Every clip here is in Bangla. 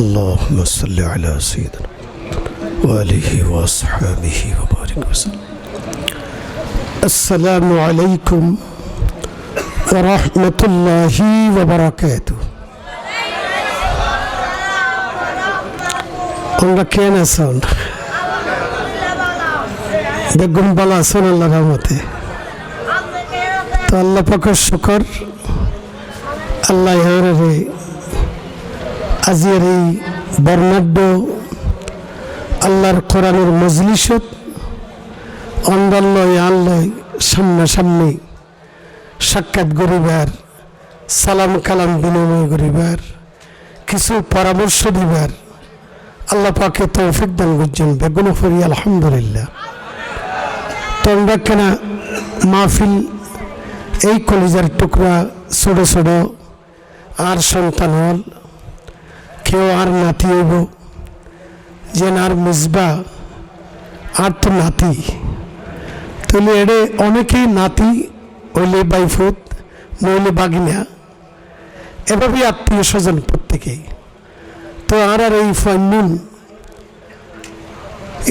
اللهم صل على سيدنا وآله وأصحابه وبارك وسلم. السلام عليكم ورحمة الله وبركاته. আমরা কেন আছেন? বেগুন বালা আছেন আল্লাহর রহমতে। তো আল্লাহ পাকের শুকর, আল্লাহ আজিয়ার এই বর্ণাঢ্য আল্লাহর কোরআনের মজলিসত অন্দাল্লয় আল্লাহ সামনাসামনি সাক্ষাৎ করিবার, সালাম কালাম বিনিময় করিবার, কিছু পরামর্শ দিবার আল্লাহ পাকে তৌফিক দান করছেন। বেগুন ফরি আলহামদুলিল্লাহ। তো আমরা কেন মাহফিল এই কলিজার টুকরা ছোট ছোট আর সন্তান হল, কেউ আর নাতি হইব, যেন আর মিসবা আর তো নাতি, তাহলে এড়ে অনেকেই নাতি হইলে বাইফুত, নইলে বাগিনা, এভাবেই আত্মীয় স্বজন প্রত্যেকেই। তো আর এই ফাইনুন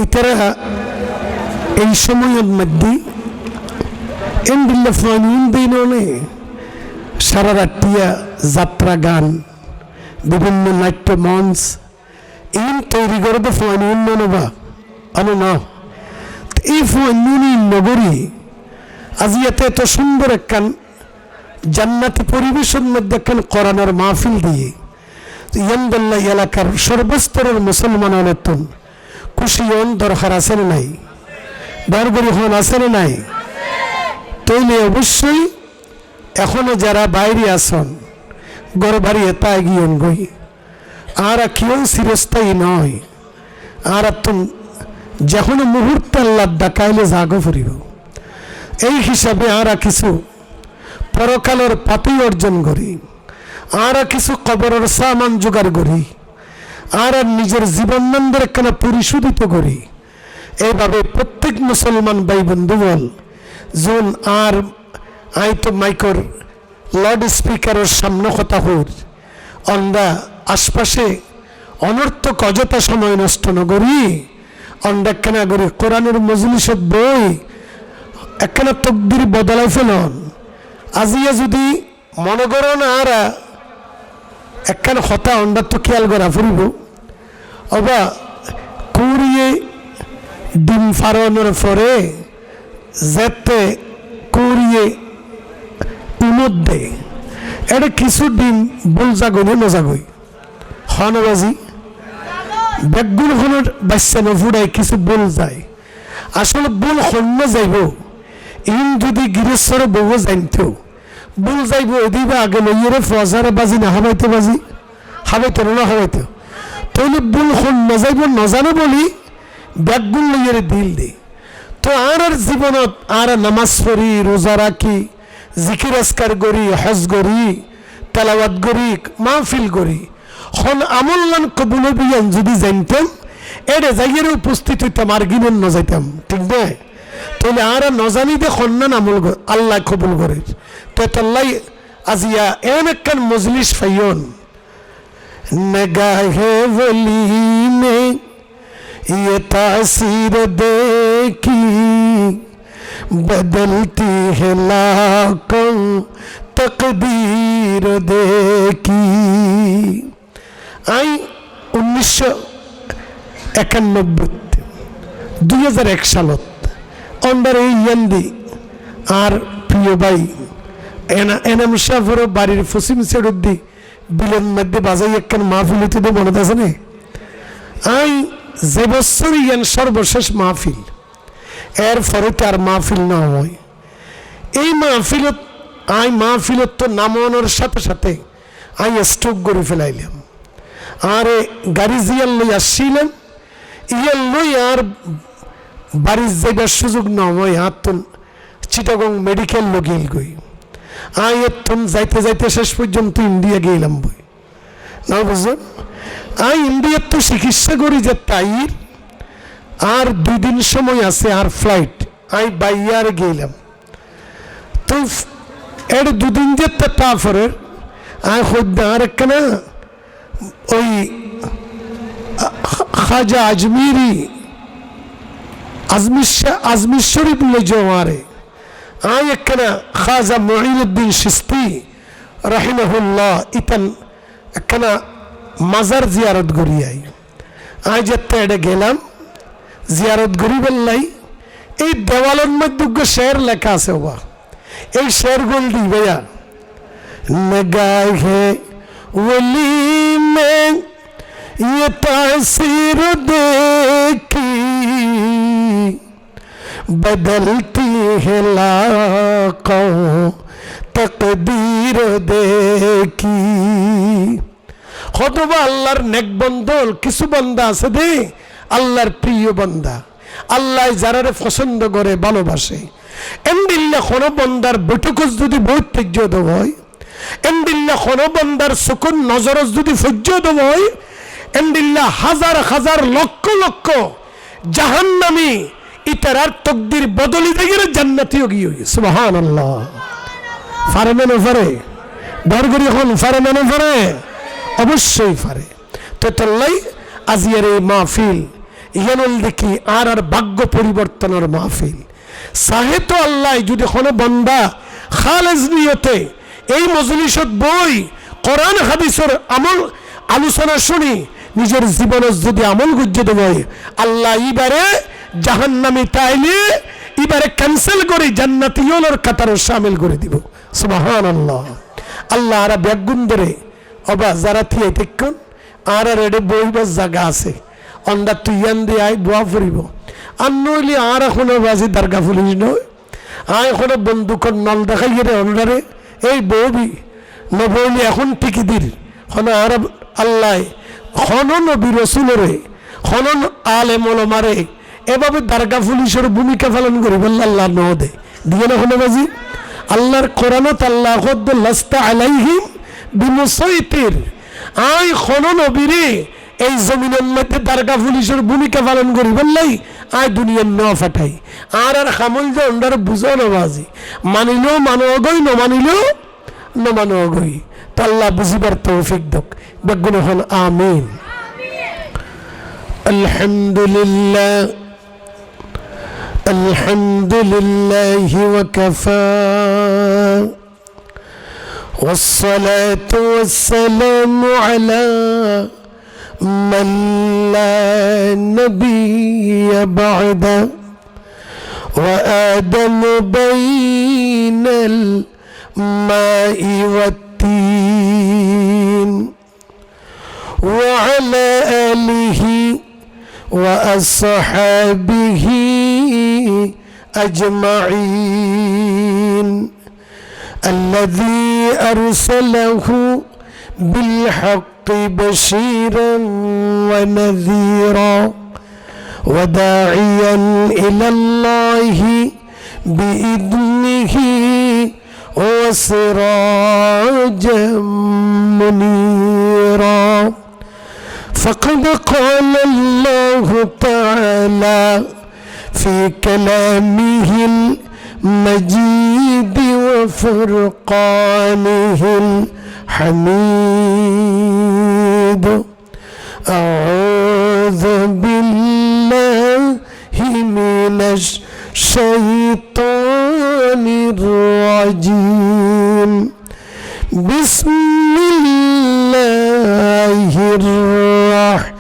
ইতারা এই সময়ের মধ্যে এন্ডিল্লা ফাইনুন দিন সারা রাত্রিয়া যাত্রা গান, বিভিন্ন নাট্য মঞ্চ ইন তৈরি করবে ফাইনুন মানবা আনো না। এই ফাইনুনি নগরী আজি এত সুন্দর একখান জান্নাতি পরিবেশের মধ্যে একখান কোরআনের মাহফিল দিয়ে ইয়ামদুল্লাহ এলাকার সর্বস্তরের মুসলমান অনেতন খুশি হন, দরকার আছে না নাই? দরবারি হন আছে না নাই? তৈলে অবশ্যই এখনো যারা বাইরে আসন গড় বাড়ি এতা এগিয়ে গই, আর কেউ চিরস্থায়ী নয়, আর তুমি যখন মুহূর্তে আল্লাহ ডাকাইলে জাগো ফুরিব। এই হিসাবে আর কিছু পরকালের পাপি অর্জন করি, আর কিছু কবরের সামান জোগাড় করি, আর নিজের জীবনানন্দের একখানা পরিশোধিত করি। এইভাবে প্রত্যেক মুসলমান ভাই বন্ধু বল জোন আর আই তো মাইকর লাউড স্পিকারের সামনে কথা হর আমরা আশপাশে অনর্থক অযথা সময় নষ্ট নগরী অন্ডা একখানা করি কোরআনের মজলিসত বই একখানা তকদির বদলাই ফেলন। আজিয়া যদি মনে করো না আর একখান হতা অন্ডা তো খেয়াল করা ফুরিব, অবা কুড়িয়ে ডিম ফারানোর পরে যেতে কুড়িয়ে মধ্যে এটা কিছু ডিম বল জাগই না জাগই হনবাজি বেগুন হনের বাচ্চা নফুড়াই কিছু বল যায়, আসলে বল হন্য যাইব। ইন যদি গৃহস্থর বউ জানতেও বল যাইব এদিবা আগে লইয়েরে ফজারে বাজি না হাবাইতে বাজি হাবাইতে না হাবাইতে, তাহলে বল হন্য যাইব নজানো বলি বেগুন লইয়েরে দিল দে। তো আর জীবনত আর নামাজ পড়ি, রোজা রাখি, জিকির আসকার করি, হজ করি, তেলাওয়াত করি, মাহফিল করি, হন আমল্লান কবুল বিয়ান যদি জানতাম এরে জায়গায় উপস্থিত হইতাম আর গিনন ন যাইতাম, ঠিক না? তাহলে আর নজানিতে খন্নান আমল আল্লাহ কবুল করে। তো তাল্লাই আজিয়া এমন একখান মজলিস ফাইয়ন নগাহে ওলি মে ये तासीर देखी बदलती है लाखों तकदीर देखी। आई 1991 2001 সালত অন্ডার এই ইয়ান্দি আর প্রিয় ভাই এনাম শাহর বাড়ির ফসিম সেরুদ্দি বিলের মধ্যে বাজাই একখান মাহফিল হইতে মনে আছে না? আই যে বছর ইয়ান সর্বশেষ মাহফিল, এর পরে তার মাহফিল না হয়। এই মাহফিলত মাহফিলত তো নামানোর সাথে সাথে আই স্ট্রোক করে ফেলাইলাম। আর গাড়ি জিয়াল লই আসছিলাম, ইয়াল লই আর বাড়ির যাইবার সুযোগ না হয় হাত চিটাগং মেডিকেল লগিল গই। এতন যাইতে যাইতে শেষ পর্যন্ত ইন্ডিয়া গেলাম বই না বুঝলেন। ইন্ডিয়ার তো চিকিৎসা করি যে তাইর আর 2 দিন সময় আছে আর ফ্লাইট, বাইয়ার গেলাম। তো এর 2 দিন যে তারপরে আর একখানা ওই খাজা আজমিরি আজমির শরীফ লে জোয়ারে আয় একখানা খাজা মুঈনুদ্দিন চিশতি রাহিমাহুল্লাহ ইতান একখানা মাজার জিয়ারত করি আয় যেতে এটা গেলাম জিয়ারত করি বললাই এই দেওয়ালের মধ্যে শের লেখা আছে বাবা এই শের গোল্ডি ভাইয়া नगाहे वली में ये तासीर देखी बदलती है लाखों तकदीर देखी खुतबा अल्लाहर नेक बंदोल किसु बंदा আছে দে আল্লাহর প্রিয় বান্দা আল্লাহ যারারে পছন্দ করে ভালোবাসে এমদিল্লা কোন বান্দার বৈঠকস যদি বহুত তেজ্জদ হয় এমদিল্লা কোন বান্দার সুকুন নজরস যদি ফজ্জদ হয় এমদিল্লা হাজার হাজার লক্ষ লক্ষ জাহান্নামী ইতারার তকদির বদলি দিয়ে জান্নাতি গিয়ে সুবহানাল্লাহ ফারে মেনে ফারে দরগরি হন ফারে মেনে ফারে অবশ্যই ফারে তো তল্লাই আজিয়ার এই মাহফিল ইয়ানুল দেখি আর ভাগ্য পরিবর্তনের মাহফিল সাহে তো আল্লাহ যদি কোনো বান্দা খালেজ নিয়তে এই মজলিসত বই কোরআন হাদিসের আমল আলোচনা শুনি নিজের জীবনে যদি আমল গুজ্জে দেব আল্লাহ ইবারে জাহান্নামী তাইলে ইবারে ক্যান্সেল করে জান্নাতীয়র কাতারে শামিল করে দিব সুবহানাল্লাহ আল্লাহ আর ব্যাগুন ধরে অবা যারা থিয়ে দেখুন আর রেডে বইবার জায়গা আছে অন্দা তুইয়ান দিয়ে আয় দোয়া ফুরিব আর নইলে আর এখনো বাজি দারগা ফুলিস নয় আয় এখনো বন্দুকর নল দেখাইয়ে রে অন্ডারে এই বৌবি নবলি এখন টিকি দিল হন আর আল্লাহ হন নবী রসুলরে হন আলে মলমারে এভাবে দারগা পুলিশের ভূমিকা পালন করি বলল আল্লাহ ন দে দিয়ে না হলো বাজি আল্লাহর কোরআনত আল্লাহ লাস্তা আলাইহিম বিমুসাইতির আই হন নবীরে এই জমিনের মধ্যে দারগা পুলিশের ভূমিকা পালন করি বললাই আয় দুনিয়ার ন ফাটাই আর খামল যে অন্ডার বুঝো না বাজি মানিলেও মানো অগই ন মানিলেও ন মানো অগই তো আল্লাহ বুঝিবার তৌফিক দক বেগুন হন আমিন আলহামদুলিল্লাহ আলহামদুলিল্লাহ ওয়াকাফা والصلاة والسلام على من لا نبي بعده وآدم بين الماء والتين وعلى آله وأصحابه أجمعين الذي أرسله بالحق بشيرا ونذيرا وداعيا إلى الله بإذنه وسراجا منيرا فقد قال الله تعالى في كلامه المجيد وفرقانه الحميد أعوذ بالله من الشيطان الرجيم بسم الله الرحمن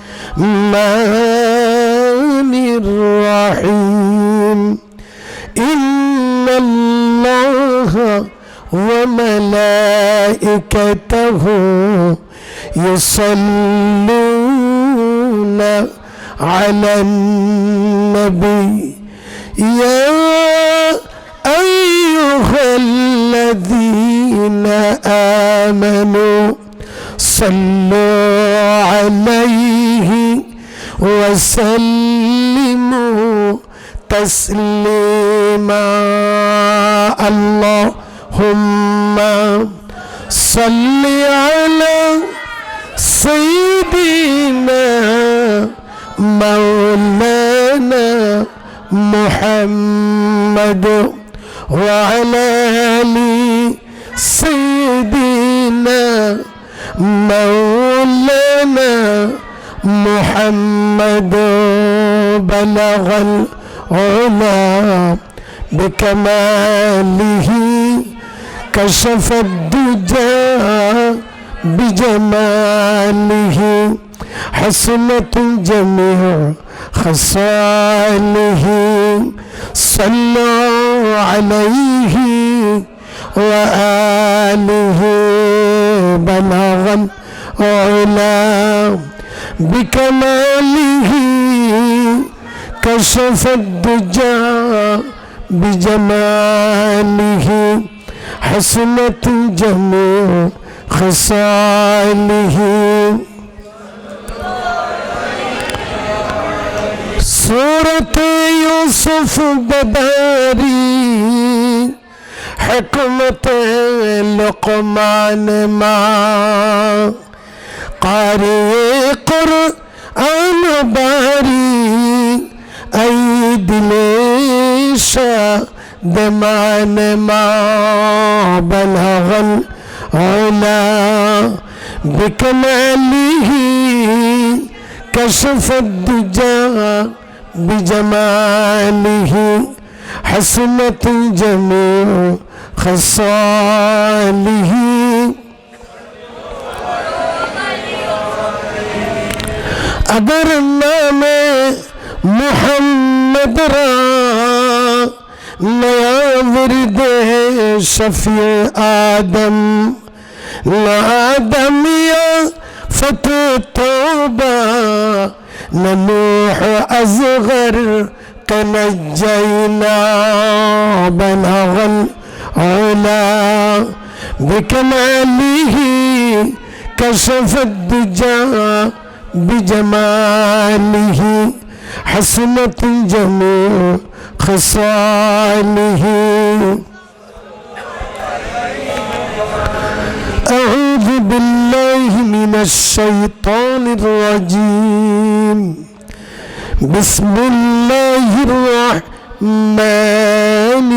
الرحيم إن الله وملائكته يصلون على النبي يا أيها الذين آمنوا صلوا عليه وسلموا تسليما اللهم صل على سيدنا مولانا محمد وعلى آل سيدنا مولانا محمد بلغ العلا بكماله كشف الدجى بجماله حسنت جميع خصاله صلوا عليه وآله بلغ العلا بكماله كشف الدجى بجماله حسنت جميع خصاله سورة يوسف بداري حكمة لقمان ما قارئ قرآن باري أي دليشا دمان ما بلغ العلا بكماله كشف الدجى بجماله حسنت جميع خصاله अगर नाम मोहम्मद रा नया विरद शफी आदम न आदमिया फतह तौबा न नूह असगर कनजैना बलगल औला बिकमालिही कशफ दुजा بجماله حسنة جميع خصاله أعوذ بالله من الشيطان الرجيم بسم الله الرحمن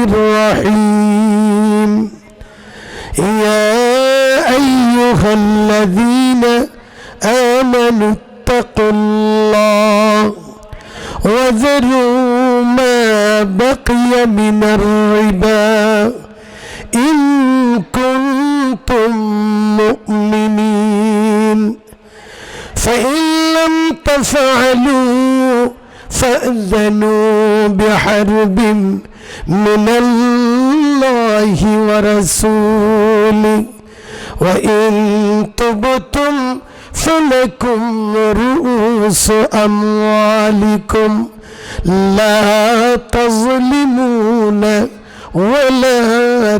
الرحيم يا أيها الذين آمنوا اتقوا الله وذروا ما بقي من الربا إن كنتم مؤمنين فإن لم تفعلوا فأذنوا بحرب من الله ورسوله وإن تبتم فلكم رؤوس أموالكم لا تظلمون ولا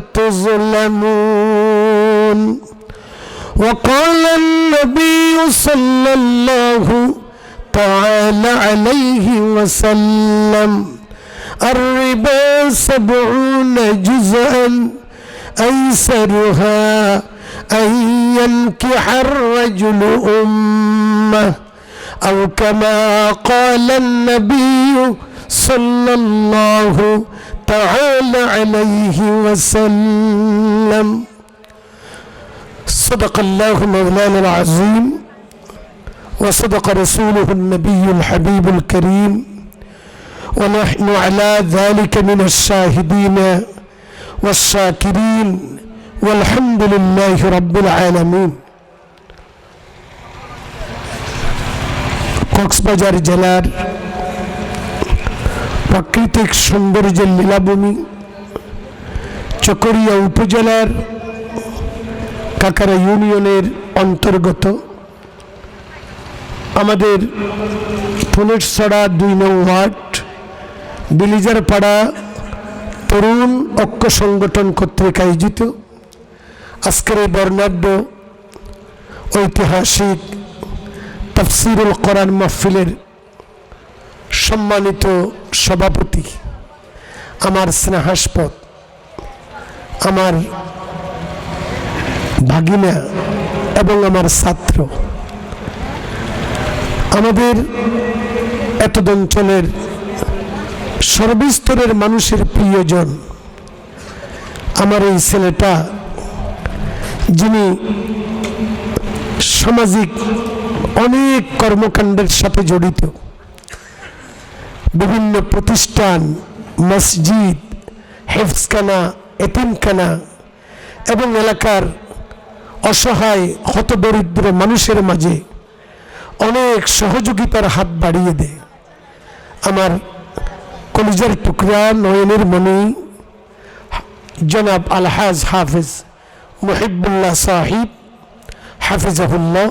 تظلمون وقال النبي صلى الله تعالى عليه وسلم الربا 70 جزءا أيسرها أن ينكح الرجل أمه أو كما قال النبي صلى الله تعالى عليه وسلم صدق الله مولانا العظيم وصدق رسوله النبي الحبيب الكريم ونحن على ذلك من الشاهدين والشاكرين والحمد لله رب العالمين কক্সবাজার জেলার প্রাকৃতিক সৌন্দর্যের লীলাভূমি চকরিয়া উপজেলার কাকারা ইউনিয়নের অন্তর্গত আমাদের ফুলেরছড়া 2 নং ওয়ার্ড বিলিজারপাড়া তরুণ ঐক্য সংগঠন কর্তৃক আয়োজিত আজকের এই বর্ণাঢ্য ঐতিহাসিক তাফসীরুল কোরআন মাহফিলের সম্মানিত সভাপতি আমার স্নেহাস্পদ আমার ভাগিনা এবং আমার ছাত্র আমাদের এতদ অঞ্চলের সর্বস্তরের মানুষের প্রিয়জন আমার এই ছেলেটা যিনি সামাজিক অনেক কর্মকাণ্ডের সাথে জড়িত। বিভিন্ন প্রতিষ্ঠান, মসজিদ, হেফজখানা, এতিমখানা এবং এলাকার অসহায় হতদরিদ্র মানুষের মাঝে অনেক সহযোগিতার হাত বাড়িয়ে দেয়। আমার কলিজার টুকরা, নয়নের মণি জনাব আলহাজ হাফিজ মুহিবুল্লাহ সাহিব হাফিজাহুল্লাহ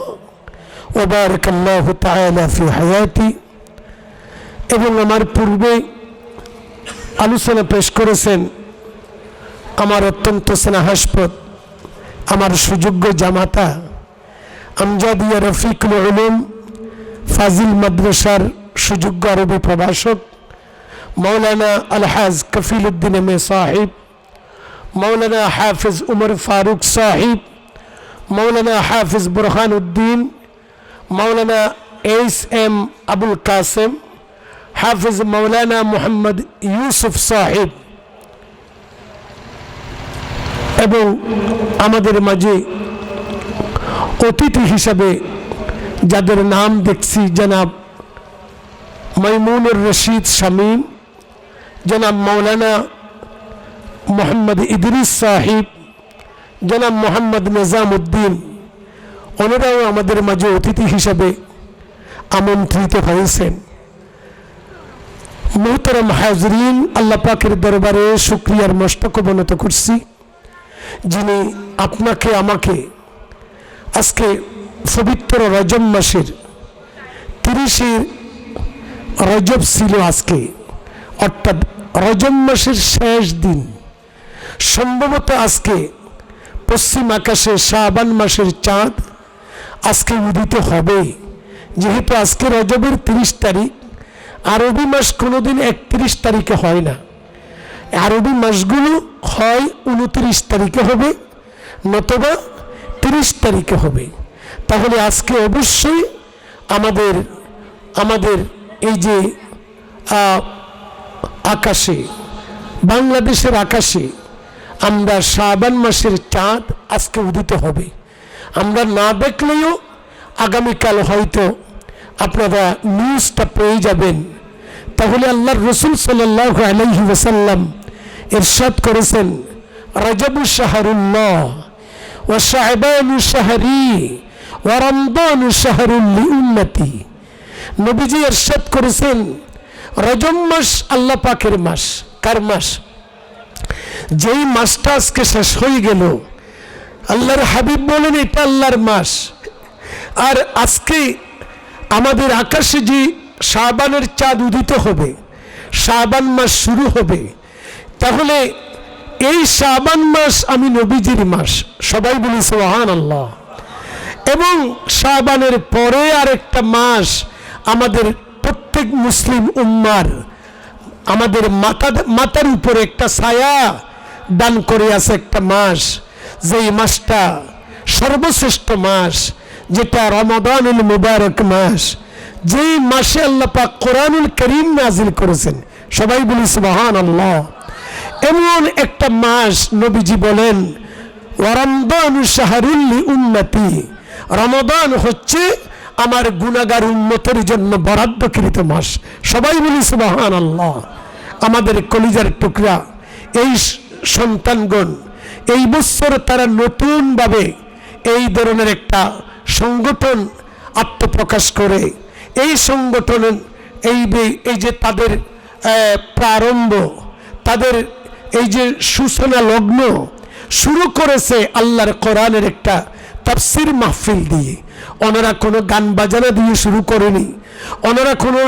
ওয়া বারাকাল্লাহু তাআলা ফি হায়াতি, এবং আমার পূর্বে আলোচনা পেশ করেছেন আমার অত্যন্ত স্নেহাস্পদ, আমার সুযোগ্য জামাতা, আমজাদিয়া রফিকুল উলুম ফাজিল মাদ্রাসার সুযোগ্য আরবি প্রভাষক মৌলানা আলহাজ Kafil Uddin M A Sahib, Maulana Hafiz Umar Faruk Sahib, Maulana Hafiz Burhan Uddin, Maulana H M Abul Kasem, হাফিজ মৌলানা মোহাম্মদ ইউসুফ সাহিব, এবং আমাদের মাঝে অতিথি হিসাবে যাদের নাম দেখছি, জনাব মাইমুনুর রশিদ শামীম, জনাব মৌলানা মোহাম্মদ ইদরিস সাহিব, জনাব মোহাম্মদ নিজামউদ্দিন, ওনারাও আমাদের মাঝে অতিথি হিসাবে আমন্ত্রিত হয়েছেন। মুহতারাম হাজরিন, আল্লাহ পাকের দরবারে শুকরিয়ার মস্তক অবনত করছি, যিনি আপনাকে আমাকে আজকে পবিত্র রজব মাসের 30 রজব ছিল আজকে, অর্থাৎ রজব মাসের শেষ দিন। সম্ভবত আজকে পশ্চিম আকাশে শাবান মাসের চাঁদ আজকে উদিত হবে, যেহেতু আজকে রজবের 30 তারিখ। আরবি মাস কোনোদিন 31 তারিখে হয় না, আরবি মাসগুলো হয় 29 তারিখে হবে, নতুবা 30 তারিখে হবে। তাহলে আজকে অবশ্যই আমাদের এই যে আকাশে, বাংলাদেশের আকাশে আমরা শাবান মাসের চাঁদ আজকে উদিত হবে। আমরা না দেখলেও আগামীকাল হয়তো আপনারা নিউজটা পেয়ে যাবেন। তাহলে আল্লাহর রাসূল সাল্লাল্লাহু আলাইহি ওয়াসাল্লাম ইরশাদ করেছেন, রজবু শাহরুল্লাহ ওয়া শাবানু শাহরি ওয়া রমদানু শাহরুল লিউম্মতি। নবীজি ইরশাদ করেছেন, রজব মাস আল্লাহ পাকের মাস। কার মাস? যেই মাসটা আজকে শেষ হয়ে গেল, আল্লাহর হাবিব বলেন এটা আল্লাহর মাস। আর আজকে আমাদের আকাশে যে শাবানের চাঁদ উদিত হবে, শাবান মাস শুরু হবে। তাহলে এই শাবান মাস আমি নবীজির মাস, সবাই বলি সুবহানাল্লাহ। এবং শাবানের পরে আরেকটা মাস আমাদের প্রত্যেক মুসলিম উম্মার, আমাদের মাথার উপরে একটা ছায়া দান করে আছে একটা মাস, যেই মাসটা সর্বশ্রেষ্ঠ মাস, যেটা রমাদানুল মুবারক মাস, যেই মাসে আল্লাহ পাক কোরআনুল কারীম নাজিল করেছেন। সবাই বলি সুবহানাল্লাহ। এমন একটা মাস নবীজি বলেন, ওয়া রমদানু শাহরুল লিউম্মতি, রমাদান হচ্ছে আমার গুনাহগার উম্মতের জন্য বরাদ্দকৃত মাস। সবাই বলি সুবহানাল্লাহ। আমাদের কলিজার টুকরা এই সন্তানগণ এই বছর তারা নতুনভাবে এই ধরনের একটা সংগঠন আত্মপ্রকাশ করে, এই সংগঠনের এই যে তাদের প্রারম্ভ, তাদের এই যে সূচনা লগ্ন শুরু করেছে আল্লাহর কোরআনের একটা তাফসীর মাহফিল দিয়ে। ওনারা কোনো গান বাজানা দিয়ে শুরু করেনি, ওনারা কোনো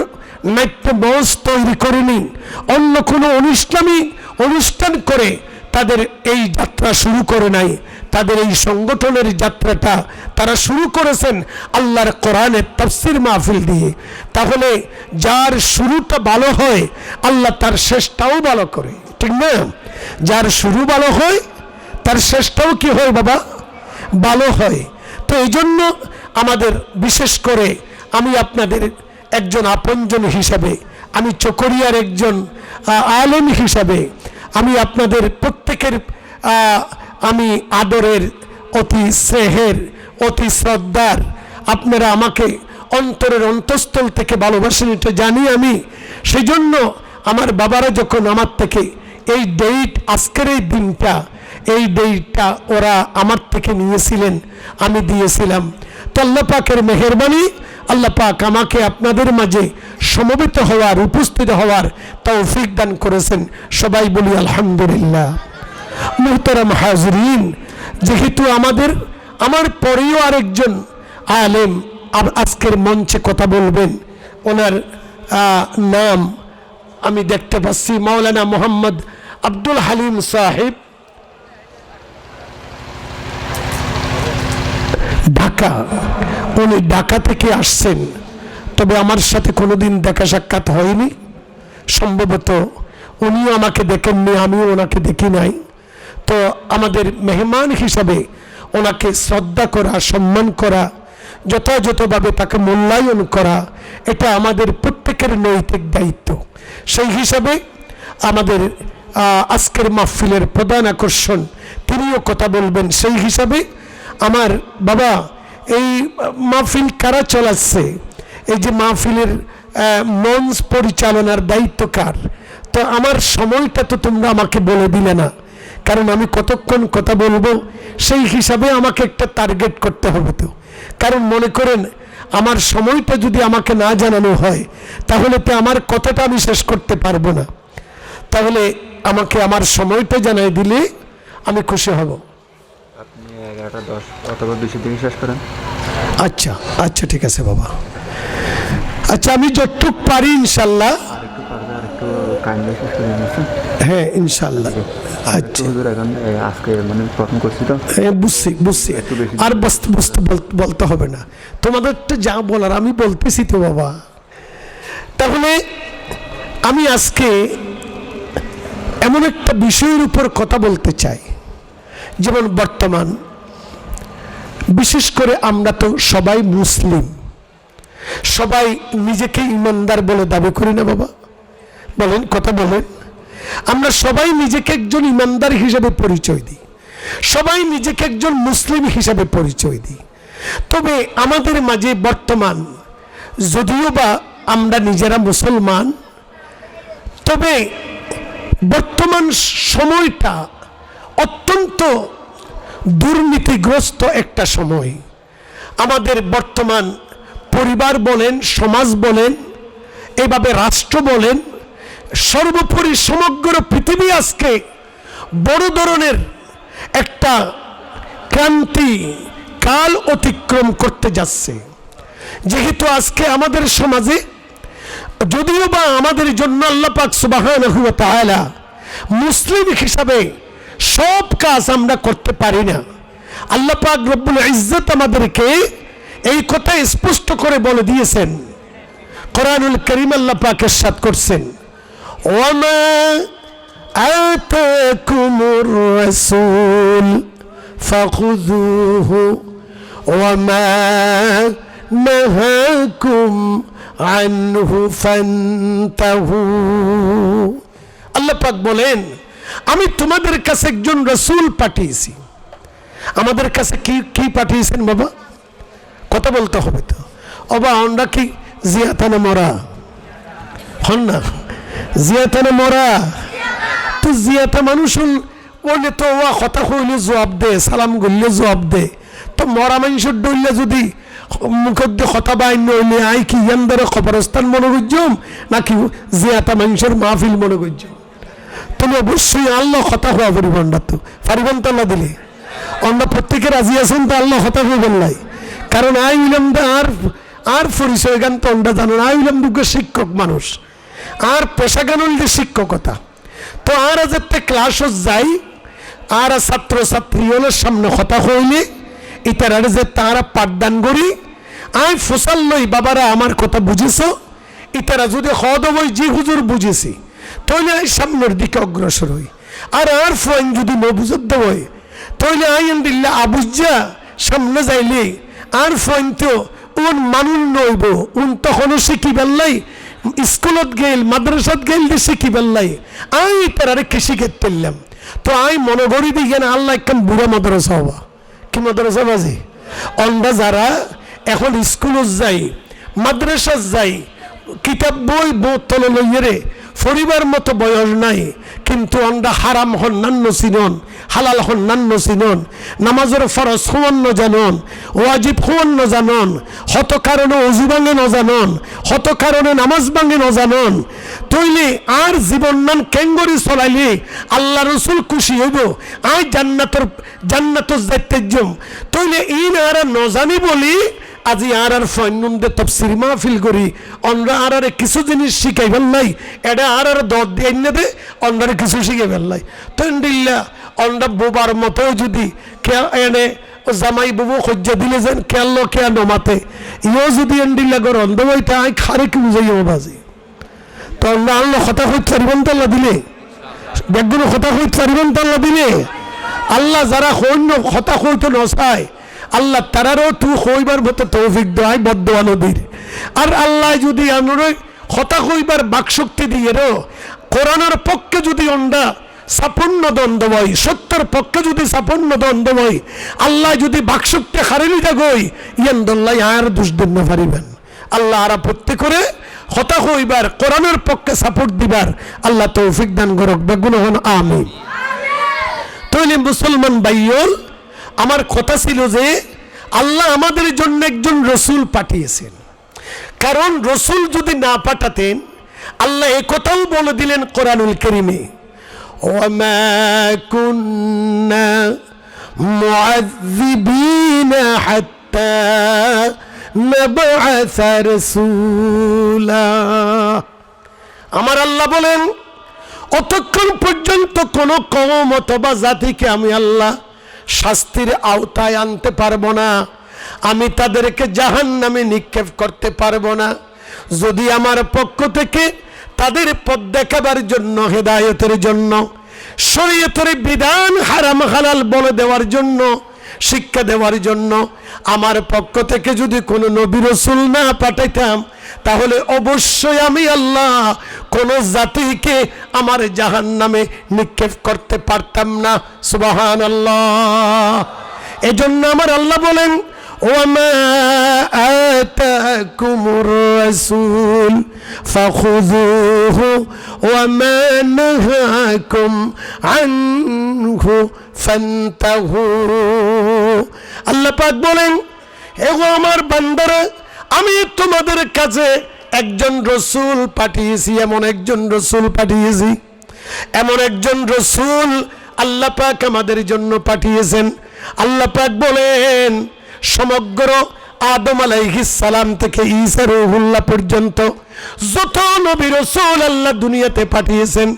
নাট্য মঞ্চ তৈরি করেনি, অন্য কোনো অনুষ্ঠান করে তাদের এই যাত্রা শুরু করে নাই। তাদের এই সংগঠনের যাত্রাটা তারা শুরু করেছেন আল্লাহর কোরআনের তাফসীর মাহফিল দিয়ে। তাহলে যার শুরুটা ভালো হয় আল্লাহ তার শেষটাও ভালো করে, ঠিক না? যার শুরু ভালো হয় তার শেষটাও কি হয় বাবা? ভালো হয়। তো এই জন্য আমাদের বিশেষ করে আমি আপনাদের একজন আপনজন হিসাবে, আমি চকরিয়ার একজন আলেম হিসাবে আমি আপনাদের প্রত্যেকের আমি আদরের, অতি স্নেহের, অতি শ্রদ্ধার আপনারা আমাকে অন্তরের অন্তঃস্থল থেকে ভালোবাসেন, এটা জানি আমি। সেই জন্য আমার বাবারা যখন আমার থেকে এই ডেট, আজকের এই দিনটা, এই ডেটটা ওরা আমার থেকে নিয়েছিলেন, আমি দিয়েছিলাম। তো আল্লাহ পাকের মেহেরবানি, আল্লাহ পাক আমাকে আপনাদের মাঝে সমবেত হওয়ার, উপস্থিত হওয়ার তৌফিক দান করেছেন। সবাই বলি আলহামদুলিল্লাহ। মুহতারাম হাজরিন, যেহেতু আমার পরেও আরেকজন আলেম আজকের মঞ্চে কথা বলবেন, ওনার নাম আমি দেখতে পাচ্ছি মাওলানা মোহাম্মদ আব্দুল হালিম সাহেব, ঢাকা। উনি ঢাকা থেকে আসছেন, তবে আমার সাথে কোনোদিন দেখা সাক্ষাৎ হয়নি। সম্ভবত উনিও আমাকে দেখেননি, আমিও ওনাকে দেখি নাই। তো আমাদের মেহমান হিসাবে ওনাকে শ্রদ্ধা করা, সম্মান করা, যথাযথভাবে তাকে মূল্যায়ন করা, এটা আমাদের প্রত্যেকের নৈতিক দায়িত্ব। সেই হিসাবে আমাদের আজকের মাহফিলের প্রধান আকর্ষণ, তিনিও কথা বলবেন। সেই হিসাবে আমার বাবা, এই মাহফিল কারা চালাচ্ছে, এই যে মাহফিলের মঞ্চ পরিচালনার দায়িত্ব কার? তো আমার সময়টা তো তোমরা আমাকে বলে দিলে না, কারণ আমি কতক্ষণ কথা বলবো সেই হিসাবে আমাকে একটা টার্গেট করতে হবে। তো কারণ মনে করেন আমার সময়টা যদি আমাকে না জানানো হয়, তাহলে তো আমার কথাটা আমি শেষ করতে পারবো না। তাহলে আমাকে আমার সময়টা জানাই দিলে আমি খুশি হব। আপনি 11:10 অথবা 20 দিন শেষ করেন। আচ্ছা আচ্ছা, ঠিক আছে বাবা। আচ্ছা, আমি যতটুক পারি ইনশাল্লাহ। আরেকটু পারবে, আরেকটু কাইন্ডলি শেষ করে দিয়েছেন। হ্যাঁ ইনশাল্লাহ। আচ্ছা, হুজুর এখন আজকে মানে প্রথম করছি তো। হ্যাঁ বুঝছি। আর বলতে হবে না, তোমাদের তো যা বলার আমি বলতেছি তো বাবা। তাহলে আমি আজকে এমন একটা বিষয়ের উপর কথা বলতে চাই, যেমন বর্তমান বিশেষ করে আমরা তো সবাই মুসলিম, সবাই নিজেকে ইমানদার বলে দাবি করি না বাবা? বলেন, কথা বলেন। আমরা সবাই নিজেকে একজন ইমানদার হিসেবে পরিচয় দিই, সবাই নিজেকে একজন মুসলিম হিসেবে পরিচয় দিই। তবে আমাদের মাঝে বর্তমান, যদিও বা আমরা নিজেরা মুসলমান, তবে বর্তমান সময়টা অত্যন্ত দুর্নীতিগ্রস্ত একটা সময়। আমাদের বর্তমান পরিবার বলেন, সমাজ বলেন, এভাবে রাষ্ট্র বলেন, সর্বোপরি সমগ্র পৃথিবী আজকে বড় ধরনের একটা ক্রান্তি কাল অতিক্রম করতে যাচ্ছে। যেহেতু আজকে আমাদের সমাজে, যদিও বা আমাদের জন্য আল্লাহ পাক সুবহানাহু ওয়া তাআলা মুসলিম হিসাবে সব কাজ আমরা করতে পারি না। আল্লাহ পাক রব্বুল ইজ্জত আমাদেরকে এই কথা স্পষ্ট করে বলে দিয়েছেন। কোরআনুল কারীম আল্লাহ পাক ইরশাদ করছেন, ওয়ামা আতাকুমুর রাসূল ফাখুযুহু ওয়ামা নাহাকুম আনহু ফান্তাহু। আল্লাহ পাক বলেন, আমি তোমাদের কাছে একজন রাসূল পাঠিয়েছি। আমাদের কাছে কি পাঠিয়েছেন বাবা? কথা বলতে হবে তো। অবা আমরা কি জিয়াতানা মরা হন না? জিয়াতানা মরা তো জিয়াতা মানুষ বললে তো ওয়া কথা কইলে জবাব দে, সালাম করলে জবাব দে। তো মরা মানুষের ডইলে যদি মুখের দিয়ে কথা বাইন নইলে আই কি ইয়ানদারে কবরস্থান মনে করছম নাকি জিয়াতা মানুষের মাহফিল মনে করছম? তুমি অবশ্যই আল্লাহ কথা হওয়া পরিবন্ধা তো পারিবেন তো আল্লাহ দিলে। অন্য প্রত্যেকে রাজি আছেন তো আল্লাহ কথা হইবেন নাই। কারণ আই ইলাম আর পরিচয় গান তো আমরা জানো না। আই ইলাম দুঃখের শিক্ষক মানুষ, আর পেশা গান হইলে শিক্ষকতা। তো আর যাতে ক্লাসও যাই, আর ছাত্র ছাত্রীদের সামনে কথা হইলে ইতারা যে তারা পাঠদান করি, আই ফসল লই বাবারা আমার কথা বুঝেছ। ইতারা যদি হদ বই জি হুজুর বুঝেছি, তাহলে আই সামনের দিকে অগ্রসর হই। আর ফোন যদি নবুজত দেয়, তাহলে আইন দিল্লা আবুজা সামনে যাইলে আর ফোন তো উন মানুষ নইব, উন তখনও শিখি বেল্লাই স্কুলত গেল, মাদ্রাসাত গেল দিয়ে শিখি বেল্লাই। আই তারা কৃষি ক্ষেত্রে পেলাম। তো আই মনে করি দিই আল্লাহ একখান বুড়া মাদ্রাসা হবা। কি মাদ্রাসা বাজে? অন্ডা যারা এখন স্কুলে যাই, মাদ্রাসা যাই, কিতাব বই বোতল লইয়ে পরিবার মতো বয়স নাই, কিন্তু আমরা হারাম হন্যান্য চিনন, হালাল হন্যান্য চিনন, নামাজের ফরজ হওয়ান্ন জানন, ওয়াজিব হওয়ান্ন জানন, হত কারণে অজু ভাঙে ন জানন, হত কারণে নামাজ ভাঙে ন জানন। তৈলে আর জীবন নান কেঙ্গরি চলাইলে আল্লাহ রসুল খুশি হইব, আই জান্নাতর যাইতে জম। তৈলে ইন আর নজানি বলি আজি আর ফন্নুমদে তফসির মাহফিল করি, অন্যরা আর কিছু জিনিস শিখাই ফেললাই, এটা আর দর দিয়ে এনে দে অন্যরা কিছু শিখে ফেললাই। তো ইন্দিল্লা অন্যরা বোবার মতো যদি এনে জামাই বাবু সজ্জা দিলে যেন খেয়াল খেয়া নমাতে, ইও যদি এন্ডিল্লা গর অন্ধ বইতে আই খারে কি বুঝাইও বাজি। তো অন্য আল্লাহ হতা হইত চারিবন তাল্লা দিলে, বেগুলো হতা হইত চারিবন তাল্লা দিলে, আল্লাহ যারা সৈন্য হতা হইতো নচায় আল্লাহ তারারও তু হইবার মতো তৌফিক দেয় বদোয়া নদীর। আর আল্লাহ যদি আমরা হতা হইবার বাকশক্তি দিয়ে কোরআনের পক্ষে যদি অন্ডা সাপন্ন দ্বন্দ্ব হয়, সত্যের পক্ষে যদি সাপন্ন দ্বন্দ্ব হয়, আল্লাহ যদি বাকশক্তি হারিয়ে থাকই ইয়ান্দাল্লাহ আর দোষ দিন না পারিবেন। আল্লাহ আর আপত্তি করে হতা হইবার কোরআনের পক্ষে সাপোর্ট দিবার আল্লাহ তৌফিক দান করুক। বেগুন হন আমিন। তাহলে মুসলমান ভাইয়ল, আমার কথা ছিল যে আল্লাহ আমাদের জন্য একজন রসুল পাঠিয়েছেন, কারণ রসুল যদি না পাঠাতেন আল্লাহ এ কথাও বলে দিলেন কোরআনুল কারীমে, ওয়ামা কুন্না মুআযযিবিনা হাত্তা নাবআসা রাসূলা। আমার আল্লাহ বলেন অতক্ষণ পর্যন্ত কোন কওম অথবা জাতিকে আমি আল্লাহ শাস্তির আওতায় আনতে পারবো না, আমি তাদেরকে জাহান্নামে নিক্ষেপ করতে পারবো না, যদি আমার পক্ষ থেকে তাদের পথ দেখাবার জন্য, হেদায়েতের জন্য, শরীয়তের বিধান হারাম হালাল বলে দেওয়ার জন্য, শিক্ষা দেওয়ার জন্য আমার পক্ষ থেকে যদি কোনো নবী রাসূল না পাঠাইতাম, তাহলে অবশ্যই আমি আল্লাহ কোন জাতিকে আমার জাহান্নামে নিক্ষেপ করতে পারতাম না। সুবহানাল্লাহ। এজন্য আমার আল্লাহ বলেন, ওয়ামা আতাকুমুর রাসূল ফাখুযুহু ওয়ামা নাহাকুম আনহু ফান্তাহু। আল্লাহ পাক বলেন, এগো আমার বান্দারা, আমি তোমাদের কাছে একজন রসুল পাঠিয়েছি, এমন একজন রসুল পাঠিয়েছি, এমন একজন রসুল আল্লাহ পাক আমাদের জন্য পাঠিয়েছেন। আল্লাহ পাক বলেন, সমগ্র আদম আলাইহিস সালাম থেকে ঈসা রূহুল্লাহ পর্যন্ত যত নবী রাসূল আল্লাহ দুনিয়াতে পাঠিয়েছেন,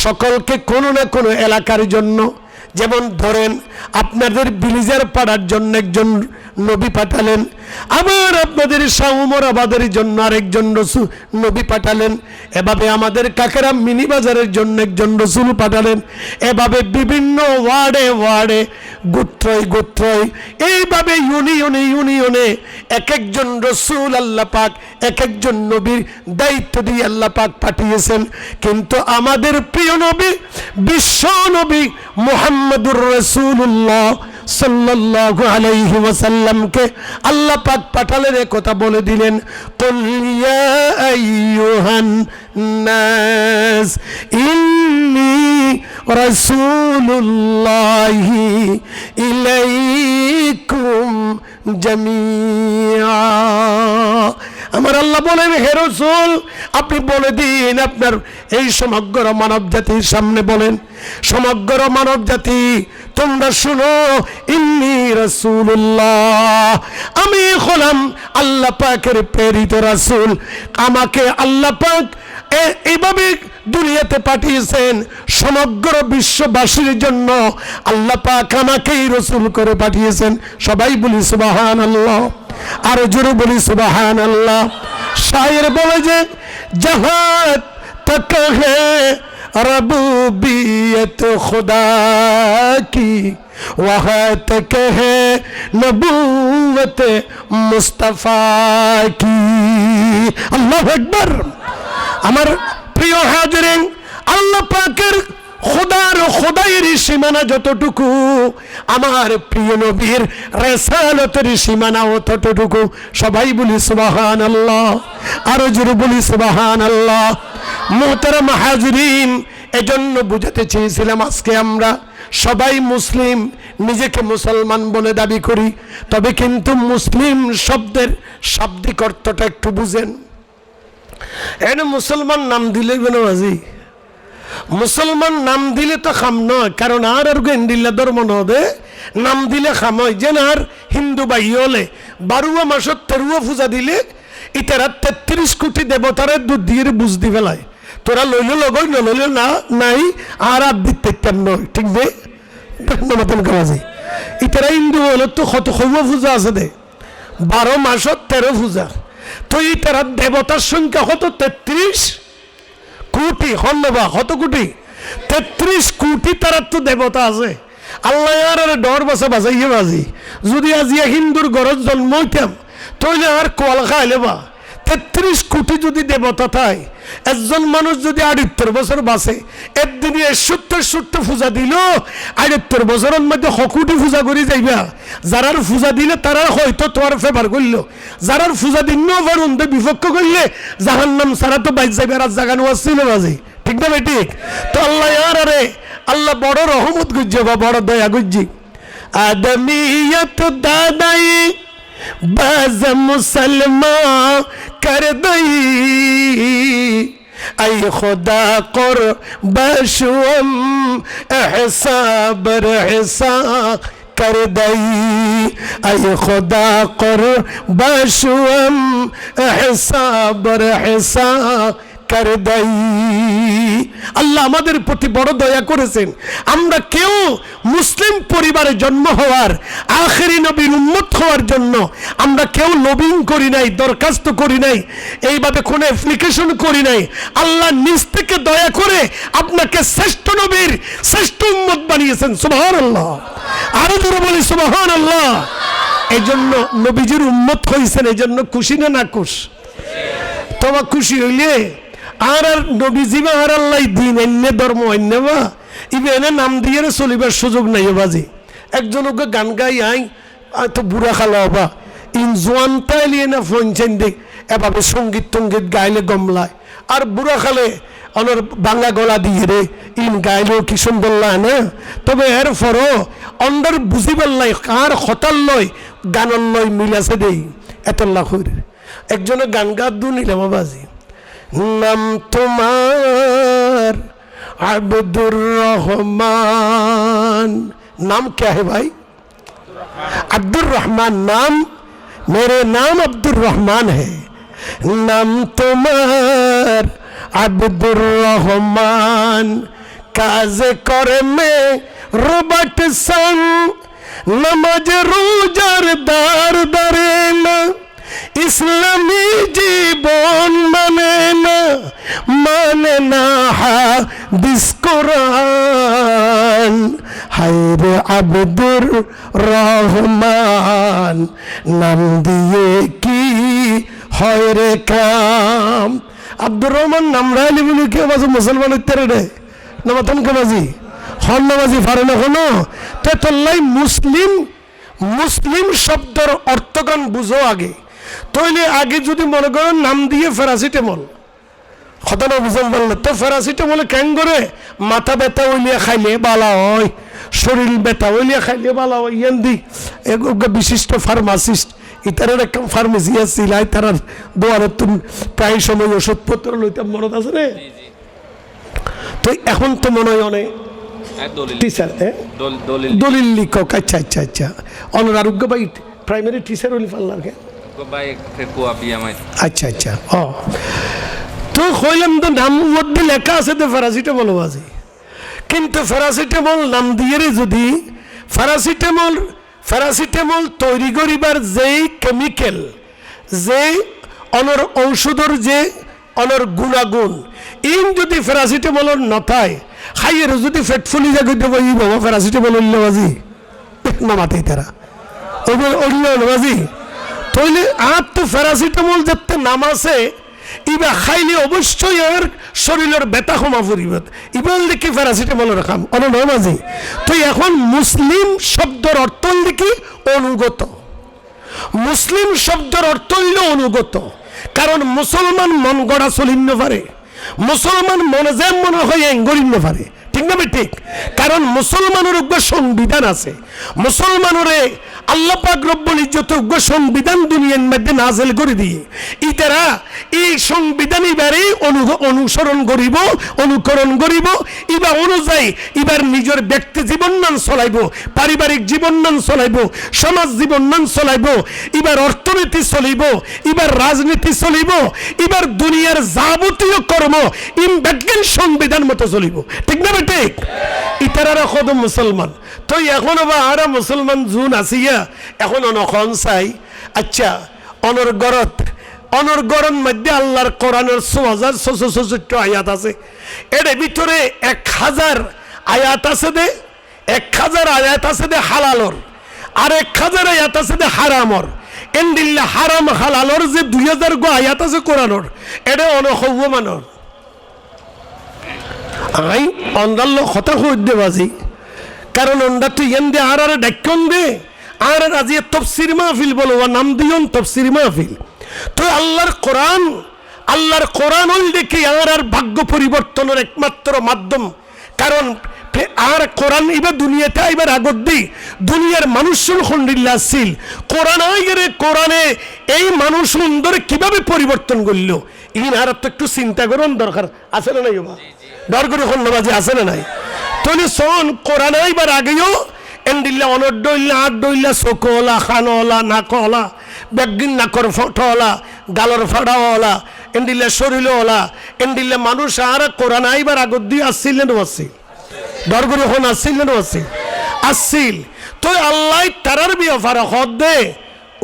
সকলকে কোনো না কোনো এলাকার জন্য, যেমন ধরেন আপনাদের বিলিজার পাড়ার জন্য একজন নবী পাঠালেন, আবার আপনাদের শাহমরাবাদের জন্য আরেকজন রসুল নবী পাঠালেন, এভাবে আমাদের কাকেরা মিনি বাজারের জন্য একজন রসুল পাঠালেন, এভাবে বিভিন্ন ওয়ার্ডে ওয়ার্ডে, গোত্রয় গোত্রয়, এইভাবে ইউনিয়নে ইউনিয়নে এক একজন রসুল আল্লাহ পাক এক একজন নবীর দায়িত্ব দিয়ে আল্লাহ পাক পাঠিয়েছেন। কিন্তু আমাদের প্রিয় নবী, বিশ্ব নবী মুহাম্মদুর রাসূলুল্লাহ সাল্লাল্লাহু আলাইহি ওয়াসাল্লামকে আল্লাহ পাক পাঠালেন, কথা বলে দিলেন, কুল ইয়া আইয়ুহান নাস ইন্নী রাসূলুল্লাহি ইলাইকুম জামিআ। আমার আল্লাহ বলেন, হে রাসূল, আপনি বলে দিন আপনার এই সমগ্র মানব জাতির সামনে বলেন, সমগ্র মানব জাতি তোমরা শুনো, ইন্নী রাসূলুল্লাহ, আমি হলাম আল্লাহ পাকের প্রেরিত রাসূল। আমাকে আল্লাহ পাক এইভাবে দুনিয়াতে পাঠিয়েছেন সমগ্র বিশ্ববাসীর জন্য। আল্লাহ পাক আমাকেই রাসূল করে পাঠিয়েছেন। সবাই বলি সুবহানাল্লাহ, আর জোরে বলি সুবহানাল্লাহ। শায়ের বলে যে, জাহাত তক হে रबूबियत खुदा की वहाँ तक है नबूवत मुस्तफा की। अल्लाह আকবার। আমার প্রিয় হাজিরিন, আল্লাহ পাকের খোদাইয়ের সীমানা যতটুকু, আমার প্রিয় নবীর রিসালাতের সীমানা ততটুকু। সবাই বলি সুবহানাল্লাহ, আরো জোরে বলি সুবহানাল্লাহ। মুহতারাম হাজরিন, এজন্য বুঝাতে চেয়েছিলাম আজকে আমরা সবাই মুসলিম, নিজেকে মুসলমান বলে দাবি করি, তবে কিন্তু মুসলিম শব্দের শাব্দিক অর্থটা একটু বুঝেন। এনে মুসলমান নাম দিলে বেনবাজি, মুসলমান নাম দিলে তো খাম নয়, কারণ আর গেন্ডিল্লা ধর্ম নদে নাম দিলে খাম হয়। যেন আর হিন্দু বাই হলে 12 মাসত 13 পূজা দিলে ইতারা 33 কোটি দেবতারে দুধ দিয়ে বুঝ দি ফেলায়। তোরা লইলে লগই নলইলে না নাই, আর দিতে নয়, ঠিক যে নমাতন কামাজি। ইতারা হিন্দু হলে তো কত পূজা আছে দে, 12 মাসত 13 পূজা। তো ইতারা দেবতার সংখ্যা কত? 33 কোটি। হন্নবা কত কোটি? 33 কোটি তারা তো দেবতা আছে। আল্লাহ আর ডর বাসা বাজাইয়ে বাজি, যদি আজিয়া হিন্দুর ঘরত জন্ম হইতাম তইলে আর কোয়াল খাইলে বা 33 কোটি যদি দেবতা থাকে, একজন মানুষ যদি 78 বছর বাঁচে, একদিনে 70 পূজা দিল, 78 বছরের মধ্যে হকুটি পূজা করে যাইবা। যারার পূজা দিলে তারা হয়তো তোমার ফেভার করল, যারার পূজা দিন অন্ধে বিপক্ষ করলে জাহান্নাম সারা তো বাইক যাইবে। আর জাগানো আসছিল বাজে, ঠিক না ভাই? ঠিক তো আল্লাহ আর আরে আল্লাহ বড় রহমত গুজ্জে বা বড় দয়া গুজ্জি। আদমিয়ত দাদাই বাজ মুসলমান কর দই, আই খুদা কর বশুম এহসাবর এহসান কর দই, আই খুদা কর বশুম এহসাবর এহসান কর দই। আল্লাহ আমাদের প্রতি বড় দয়া করেছেন। আমরা কেউ মুসলিম পরিবারে জন্ম হওয়ার, আখেরি নবীর উম্মত হওয়ার জন্য আমরা কেউ লবিং করি নাই, দরখাস্ত করি নাই, এইভাবে কোনো অ্যাপ্লিকেশন করি নাই। আল্লাহ নিজ থেকে দয়া করে আপনাকে শ্রেষ্ঠ নবীর শ্রেষ্ঠ উম্মত বানিয়েছেন। সুবহানাল্লাহ, আরো জোরে বলি সুবহানাল্লাহ। এই জন্য নবীজির উম্মত হয়েছেন, এই জন্য খুশি না নাকুশ? তোমার খুশি হইলে আর নবীজি বা আর আল্লাহ দিন অন্য ধর্ম অন্য বা ইবে এনে নাম দিয়ে চলিবার সুযোগ নাই বাজি। একজন ওকে গান গাই আই তো বুড়া খালা হবা ইন জোয়ান তাইলিয়ে না ফোনছেন দেখ এভাবে সঙ্গীত টঙ্গীত গাইলে গমলায়, আর বুড়া খালে অনর বাংলা গলা দিয়ে রে ইন গাইলেও কি সুন্দর লাগে না। তবে এর পরও অন্ডার বুঝিবার লাই কার হতাল লয় গানের লয় মিল আছে দেই এত লাখর। একজনে গান গাত দু নিলাম বাজি, নাম তোমার আব্দুর রহমান। नाम क्या है भाई? अब्दुल रहमान नाम, मेरे नाम अब्दुल रहमान है। नाम तुम्हार अब्दुल रहमान, काजे करे में रॉबर्ट सन, नमाज रोजार दार दारे ना, ইসলামী জীবন মানে না হাদিস কোরআন। হায়রে আব্দুর রহমান, নাম দিয়ে কি হয় রে কাম। আব্দুর রহমান নাম রাইলি বলে কেউ বাজু মুসলমান উত্তরে রে নামাতন কে বাজি হন নামাজি ফারে না কোনো তো তোল্লাই মুসলিম। মুসলিম শব্দের অর্থগান বুঝো আগে, তইলে আগে যদি মনে করেন নাম দিয়ে প্যারাসিটামল খতনা বুঝান বললে তো প্যারাসিটামলে কেন করে মাথা ব্যথা হইলে খাইলে বালা হয়, শরীর ব্যথা হইলে খাইলে বালা হয়। ইয়ান দি বিশিষ্ট ফার্মাসিস্ট ইতারের একটা ফার্মেসি আসছিল, তারার দোয়ারে তুমি প্রায় সময় ওষুধপত্র লইতাম, মনত আছে রে? তো এখন তো মনে হয় অনেক টিচার দলিল লিখক। আচ্ছা আচ্ছা আচ্ছা, অনর আরোগ্য ভাই প্রাইমারি টিচার হলি পাল্লার। আচ্ছা আচ্ছা, ও তো কইলাম তো নাম মধ্যে লেখা আছে তো প্যারাসিটামল বাজে, কিন্তু প্যারাসিটামল নাম দিয়ে যদি প্যারাসিটামল তৈরি করিবার যেই কেমিক্যাল, যে অনর ঔষধর যে অনর গুণাগুণ, ইন যদি প্যারাসিটামলের নথায় খাইয়ের যদি পেট ফুলি যা দেবো ই বাবা প্যারাসিটামল উল্লে বাজি নামাতেই তারা ওইগুলো বাজি। তইলে আর তো প্যারাসিটামল যাতে নাম আছে ইবা খাইলে অবশ্যই আর শরীরের ব্যথা কমা পড়িব ইবাল দেখি প্যারাসিটামল রাখাম অনয় মাঝে। তো এখন মুসলিম শব্দের অর্থ দেখি অনুগত, মুসলিম শব্দের অর্থ হইল অনুগত। কারণ মুসলমান মন গড়া চলিন্য পারে, মুসলমান মনে যে মনে হয় এঙ্গরিন্য পারে, ঠিক না ঠিক? কারণ মুসলমানের উগ্র সংবিধান আছে, মুসলমানের আল্লাহ পাক রব্বুল ইজ্জত উগ্র সংবিধান দুনিয়ার মধ্যে নাযিল করে দিয়ে ইতারা এই সংবিধান এবারে অনুসরণ করিব, অনুকরণ করিব, এবার অনুযায়ী এবার নিজের ব্যক্তি জীবন নাম চলাইব, পারিবারিক জীবন নাম চলাইব, সমাজ জীবন নাম চলাইব, এবার অর্থনীতি চলিব, এবার রাজনীতি চলিব, এবার দুনিয়ার যাবতীয় কর্ম ইমব্যাগেন সংবিধান মতো চলিব, ঠিক না ঠিক? ইতারা কদম মুসলমান। তো এখন আবার আরা মুসলমান জুন আসিয়া এখন অনখন চাই। আচ্ছা অনর্গরণ মধ্যে আল্লাহর কোরআনের ৬,৬৬৪ আয়াত আছে, এর ভিতরে ১,০০০ আয়াত আছে দে, ১,০০০ আয়াত আছে দে হালালর, আর ১,০০০ আয়াত আছে দে হারামর। এন্ডিল্লা হারাম হালালর যে ২,০০০ গো আয়াত আছে কোরআনর, এটা অনহব্য মানর। আই অন্দাল কথা কইতে বাজি, কারণ অন্ডা তুই এন দে আর ডাক্যন দে আর আজি তফসির মাহফিল বলো নাম দিয়ন তফসির মাহফিল। তো আল্লাহর কোরআন হইল দেখি আর ভাগ্য পরিবর্তনের একমাত্র মাধ্যম। কারণ আর কোরআন এবার দুনিয়াতে এবার আগত দিই দুনিয়ার মানুষ খন্ডিল্লা আসছিল, কোরআন আইগেরে কোরআনে এই মানুষ সুন্দর কিভাবে পরিবর্তন করলো ইন আর তো একটু চিন্তা করুন দরকার আছে না নাই? ডর করে খন্ডবাজি আছে না নাই? তৈরি শোন কোরআন এবার আগেও এন্ডিল্লা অনডইল্লা আডইল্লা চোখওয়ালা, খানওয়ালা, নাকওয়ালা, বেগিন নাকর ফটোওয়ালা, গালর ফাড়াওয়ালা, এন্ডিল্লা শরীরওয়ালা, এন্ডিল্লা মানুষ আর কোরআন আইবার আগত দিয়ে আসছিল না আসছিল? ডর করে হন আসছিল না আসছিল? আসছিল। তো আল্লাহ তারার বিয়াফারা হদ দে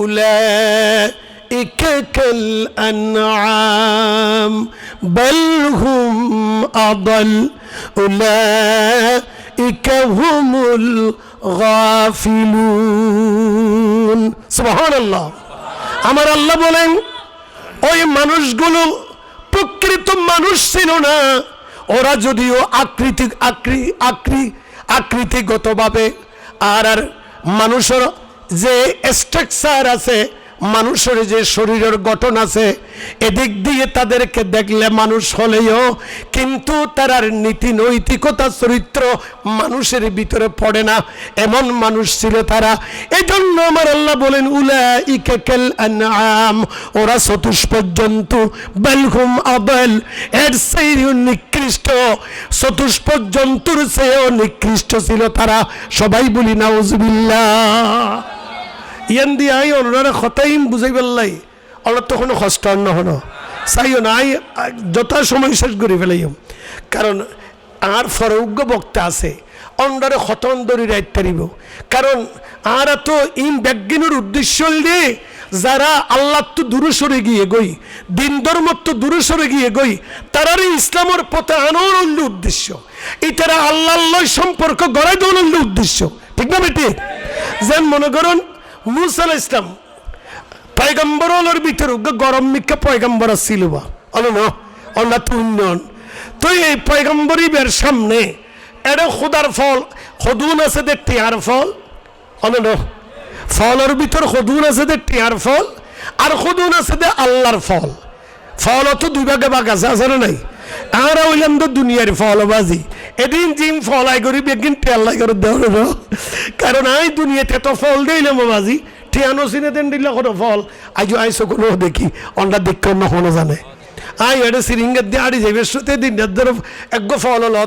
উলাইকা কাল আনআম বাল হুম আদাল উলাইকা হুমুল গাফিলুন। সুবহানাল্লাহ। আমার আল্লাহ বলেন ওই মানুষগুলো প্রকৃত মানুষ ছিল না, ওরা যদিও আকৃতিগতভাবে আর মানুষের যে স্ট্রাকচার আছে, মানুষের যে শরীরের গঠন আছে, এদিক দিয়ে তাদেরকে দেখলে মানুষ হলেও কিন্তু তার নীতি নৈতিকতা চরিত্র মানুষের ভিতরে পড়ে না, এমন মানুষ ছিল তারা। এই জন্য আমার আল্লাহ বলেন উলাইকা কাল আনআম, ওরা চতুষ্পদ জন্তু, বাল হুম আদাল, এর চেয়েও নিকৃষ্ট, চতুষ্পদ জন্তুর চেয়েও নিকৃষ্ট ছিল তারা। সবাই বলি নাউজুবিল্লাহ। ইয়ান দিয়ে আই ওনারা কথাইম বুঝাই পেলাই ওনার তো কোনো কষ্ট নহন চাইও না, আই যথা সময় শেষ করে ফেলাইম। কারণ আর ফরৌজ্ঞ বক্তা আছে অন্ডারে খতন দরি রাইত পারিব। কারণ আর তো ইন ব্যাজ্ঞানের উদ্দেশ্য দিয়ে যারা আল্লাহ তো দূরে সরে গিয়ে গই, দিন ধর্ম তো দূরে সরে গিয়ে গই, তারারই ইসলামের পথে আনোর হইল উদ্দেশ্য, এই তারা আল্লাহ সম্পর্ক গড়াই দেওয়ার হইল উদ্দেশ্য, ঠিক না বেটি? যেন মনে করুন মুসা আলাইহিস সালাম পয়গম্বরের ভিতরে গরম মিকা পয়গম্বর ছিল বা অন্য তো উন্নয়ন। তো এই পয়গম্বরীদের সামনে এটা খোদার ফল খদুন আছে দে টিয়ার ফল, অন্য ফলের ভিতর খদুন আছে দে টিয়ার ফল আর খদুন আছে দে আল্লাহর ফল। ফল তো দুই ভাগে ভাগ আছে, আছে না নাই? আর হইলাম তো দুনিয়ার ফল বাজি, এদিন জিম ফল আই করি বেগিন টেল্লাই করে দেওয়ার। কারণ আই দুনিয়াতে তো ফল দিলাম বাজি, ঠিয়ানো চিনে দেন দিলে কোনো ফল আজ আইসো কোনো দেখি অন্ডা দেখতে অন্য কোনো জানে আই এটা সিরিঙ্গার দিয়ে আড়ি যাইবে সুতে দিন ধরো এক ফল হলো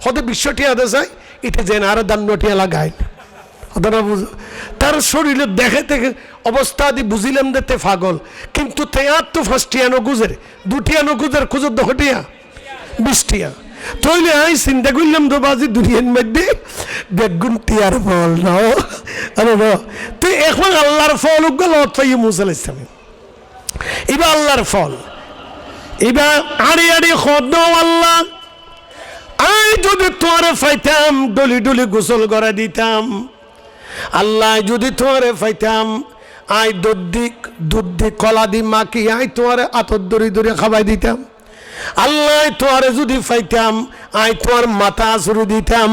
হতে বিশ্ব টিয়াতে চাই এটা যেন আরো দান্ন টিয়া লাগায় হতো না বুঝো। তার শরীরে দেখে দেখে অবস্থা দিয়ে বুঝিলাম দেখতে পাগল, কিন্তু তেয়ার তো ফার্স্ট টিয়ানো গুজের দুটিয়ানো গুজের খুঁজো দহটিয়া 20 টিয়া। তৈলে আই চিন্তা করলাম তো বাজি দুনিয়ার মধ্যে বেগুন টিয়ার ফল নাও আরে ন তুই এখন আল্লাহর ফল উগল অর্থাৎ মুসা আলাইহিস সালাম এবার আল্লাহর ফল এবার আড়ি আড়ি খদ আল্লাহ আই যদি তোরে ফাইতাম ডলি ডলি গোসল করে দিতাম, আল্লাহ যদি তোরে ফাইতাম আই দুধ দি কলা দি মাকি আই তোমার আতর দড়ি দড়ি খাবাই দিতাম। আল্লাহ তোমারে যদি পাইতাম আই তোমার মাথা আসুরি দিতাম।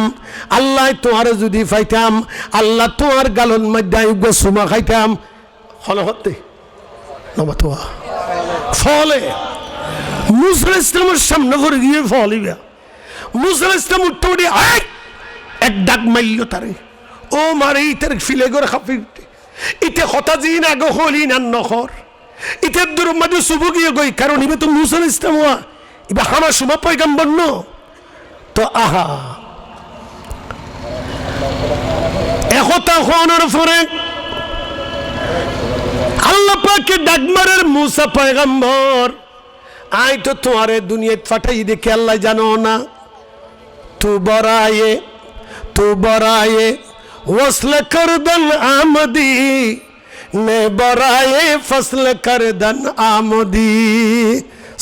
আল্লাহ তোমারে যদি পাইতাম আল্লাহ তোমার গালন মধ্যে আই গোসুমা খাইতাম। হলে হতে নবা তোয়া ফলে মুসা ইসলামের সামনে করে গিয়ে ফলিবা। মুসা ইসলাম উঠতে উঠে এক ডাক মাইল তারে, ও মারে ইতার ফিলে করে খাপি ইতে কথা যি না গো হলি না নখর ইতের দূর মাঝে শুভ গিয়ে গই, কারণ ইবে তো মুসা ইসলাম হওয়া ইবা আমার সময় পয়গাম্বর ন তো আহা একতা হওয়ার পরে আল্লাহ পাকে ডাকমারের মুসা পয়গাম্বর আই তো তোমারে দুনিয়াত ফাটাই দেখে আল্লাহ জানো না। তু বরায়ে वसल करदन आमदी ने बराए फसल करदन आमदी।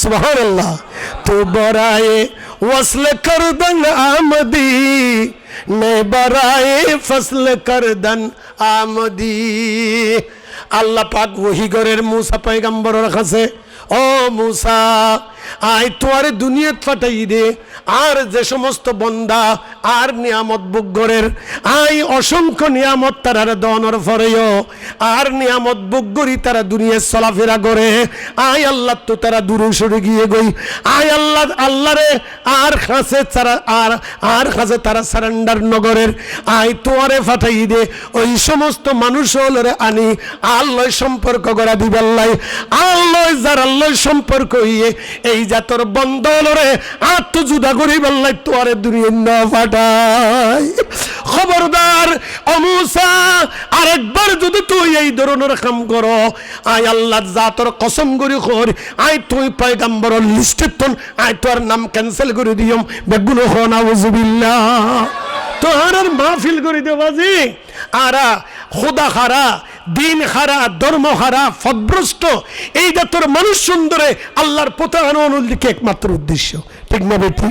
सुभान अल्लाह। तो बराए वसल करदन आमदी ने बराए फसल करदन आमदी। আল্লাহ পাক ওহি গরের মুসা পয়গম্বরের কাছে, ও মুসা আই তোয়ারে দুনিয়াত ফাটাই দে, আর যে সমস্ত বন্দা আর নিয়ামত বুক গরের আই অসংখ্য নিয়ামত তারার দনর ফরেও আর নিয়ামত বুক গরি তারা দুনিয়ায় চলাফেরা করে আই আল্লাহ তো তারা দূরে সরে গিয়ে গই আই আল্লাহ রে আর কাছে তারা আর কাছে তারা সারেন্ডার নগরের আই তোয়ারে ফাটাই দে। ওই সমস্ত মানুষ হলরে আনি আল্লাহ সম্পর্ক গড়া দিবাল্লাই। আল্লাহ যার আল্লাহ সম্পর্ক হইয়ে এই জাতর বন্ধলরে আত্মজুদা করি বললাই তোয়ারে দুনিয়া না ফাটাই। খবরদার ও মুসা, আরেকবার যদি তুই এই ধরনের কাম করো আই আল্লাহ জাতর কসম করি কর আই তুই পয়গম্বর লিস্টে তোন আই তোর নাম ক্যান্সেল করে দিয়ম বেগুলো হ নাউজুবিল্লাহ। তোর মাহফিল করে দেব বাজি আরা খোদা খারা দিন খারা ধর্ম খারা ফদভ্রষ্ট এই জাতর মানুষ সুন্দরে আল্লাহর প্রতারণার দিকে একমাত্র উদ্দেশ্য, ঠিক না বেটি?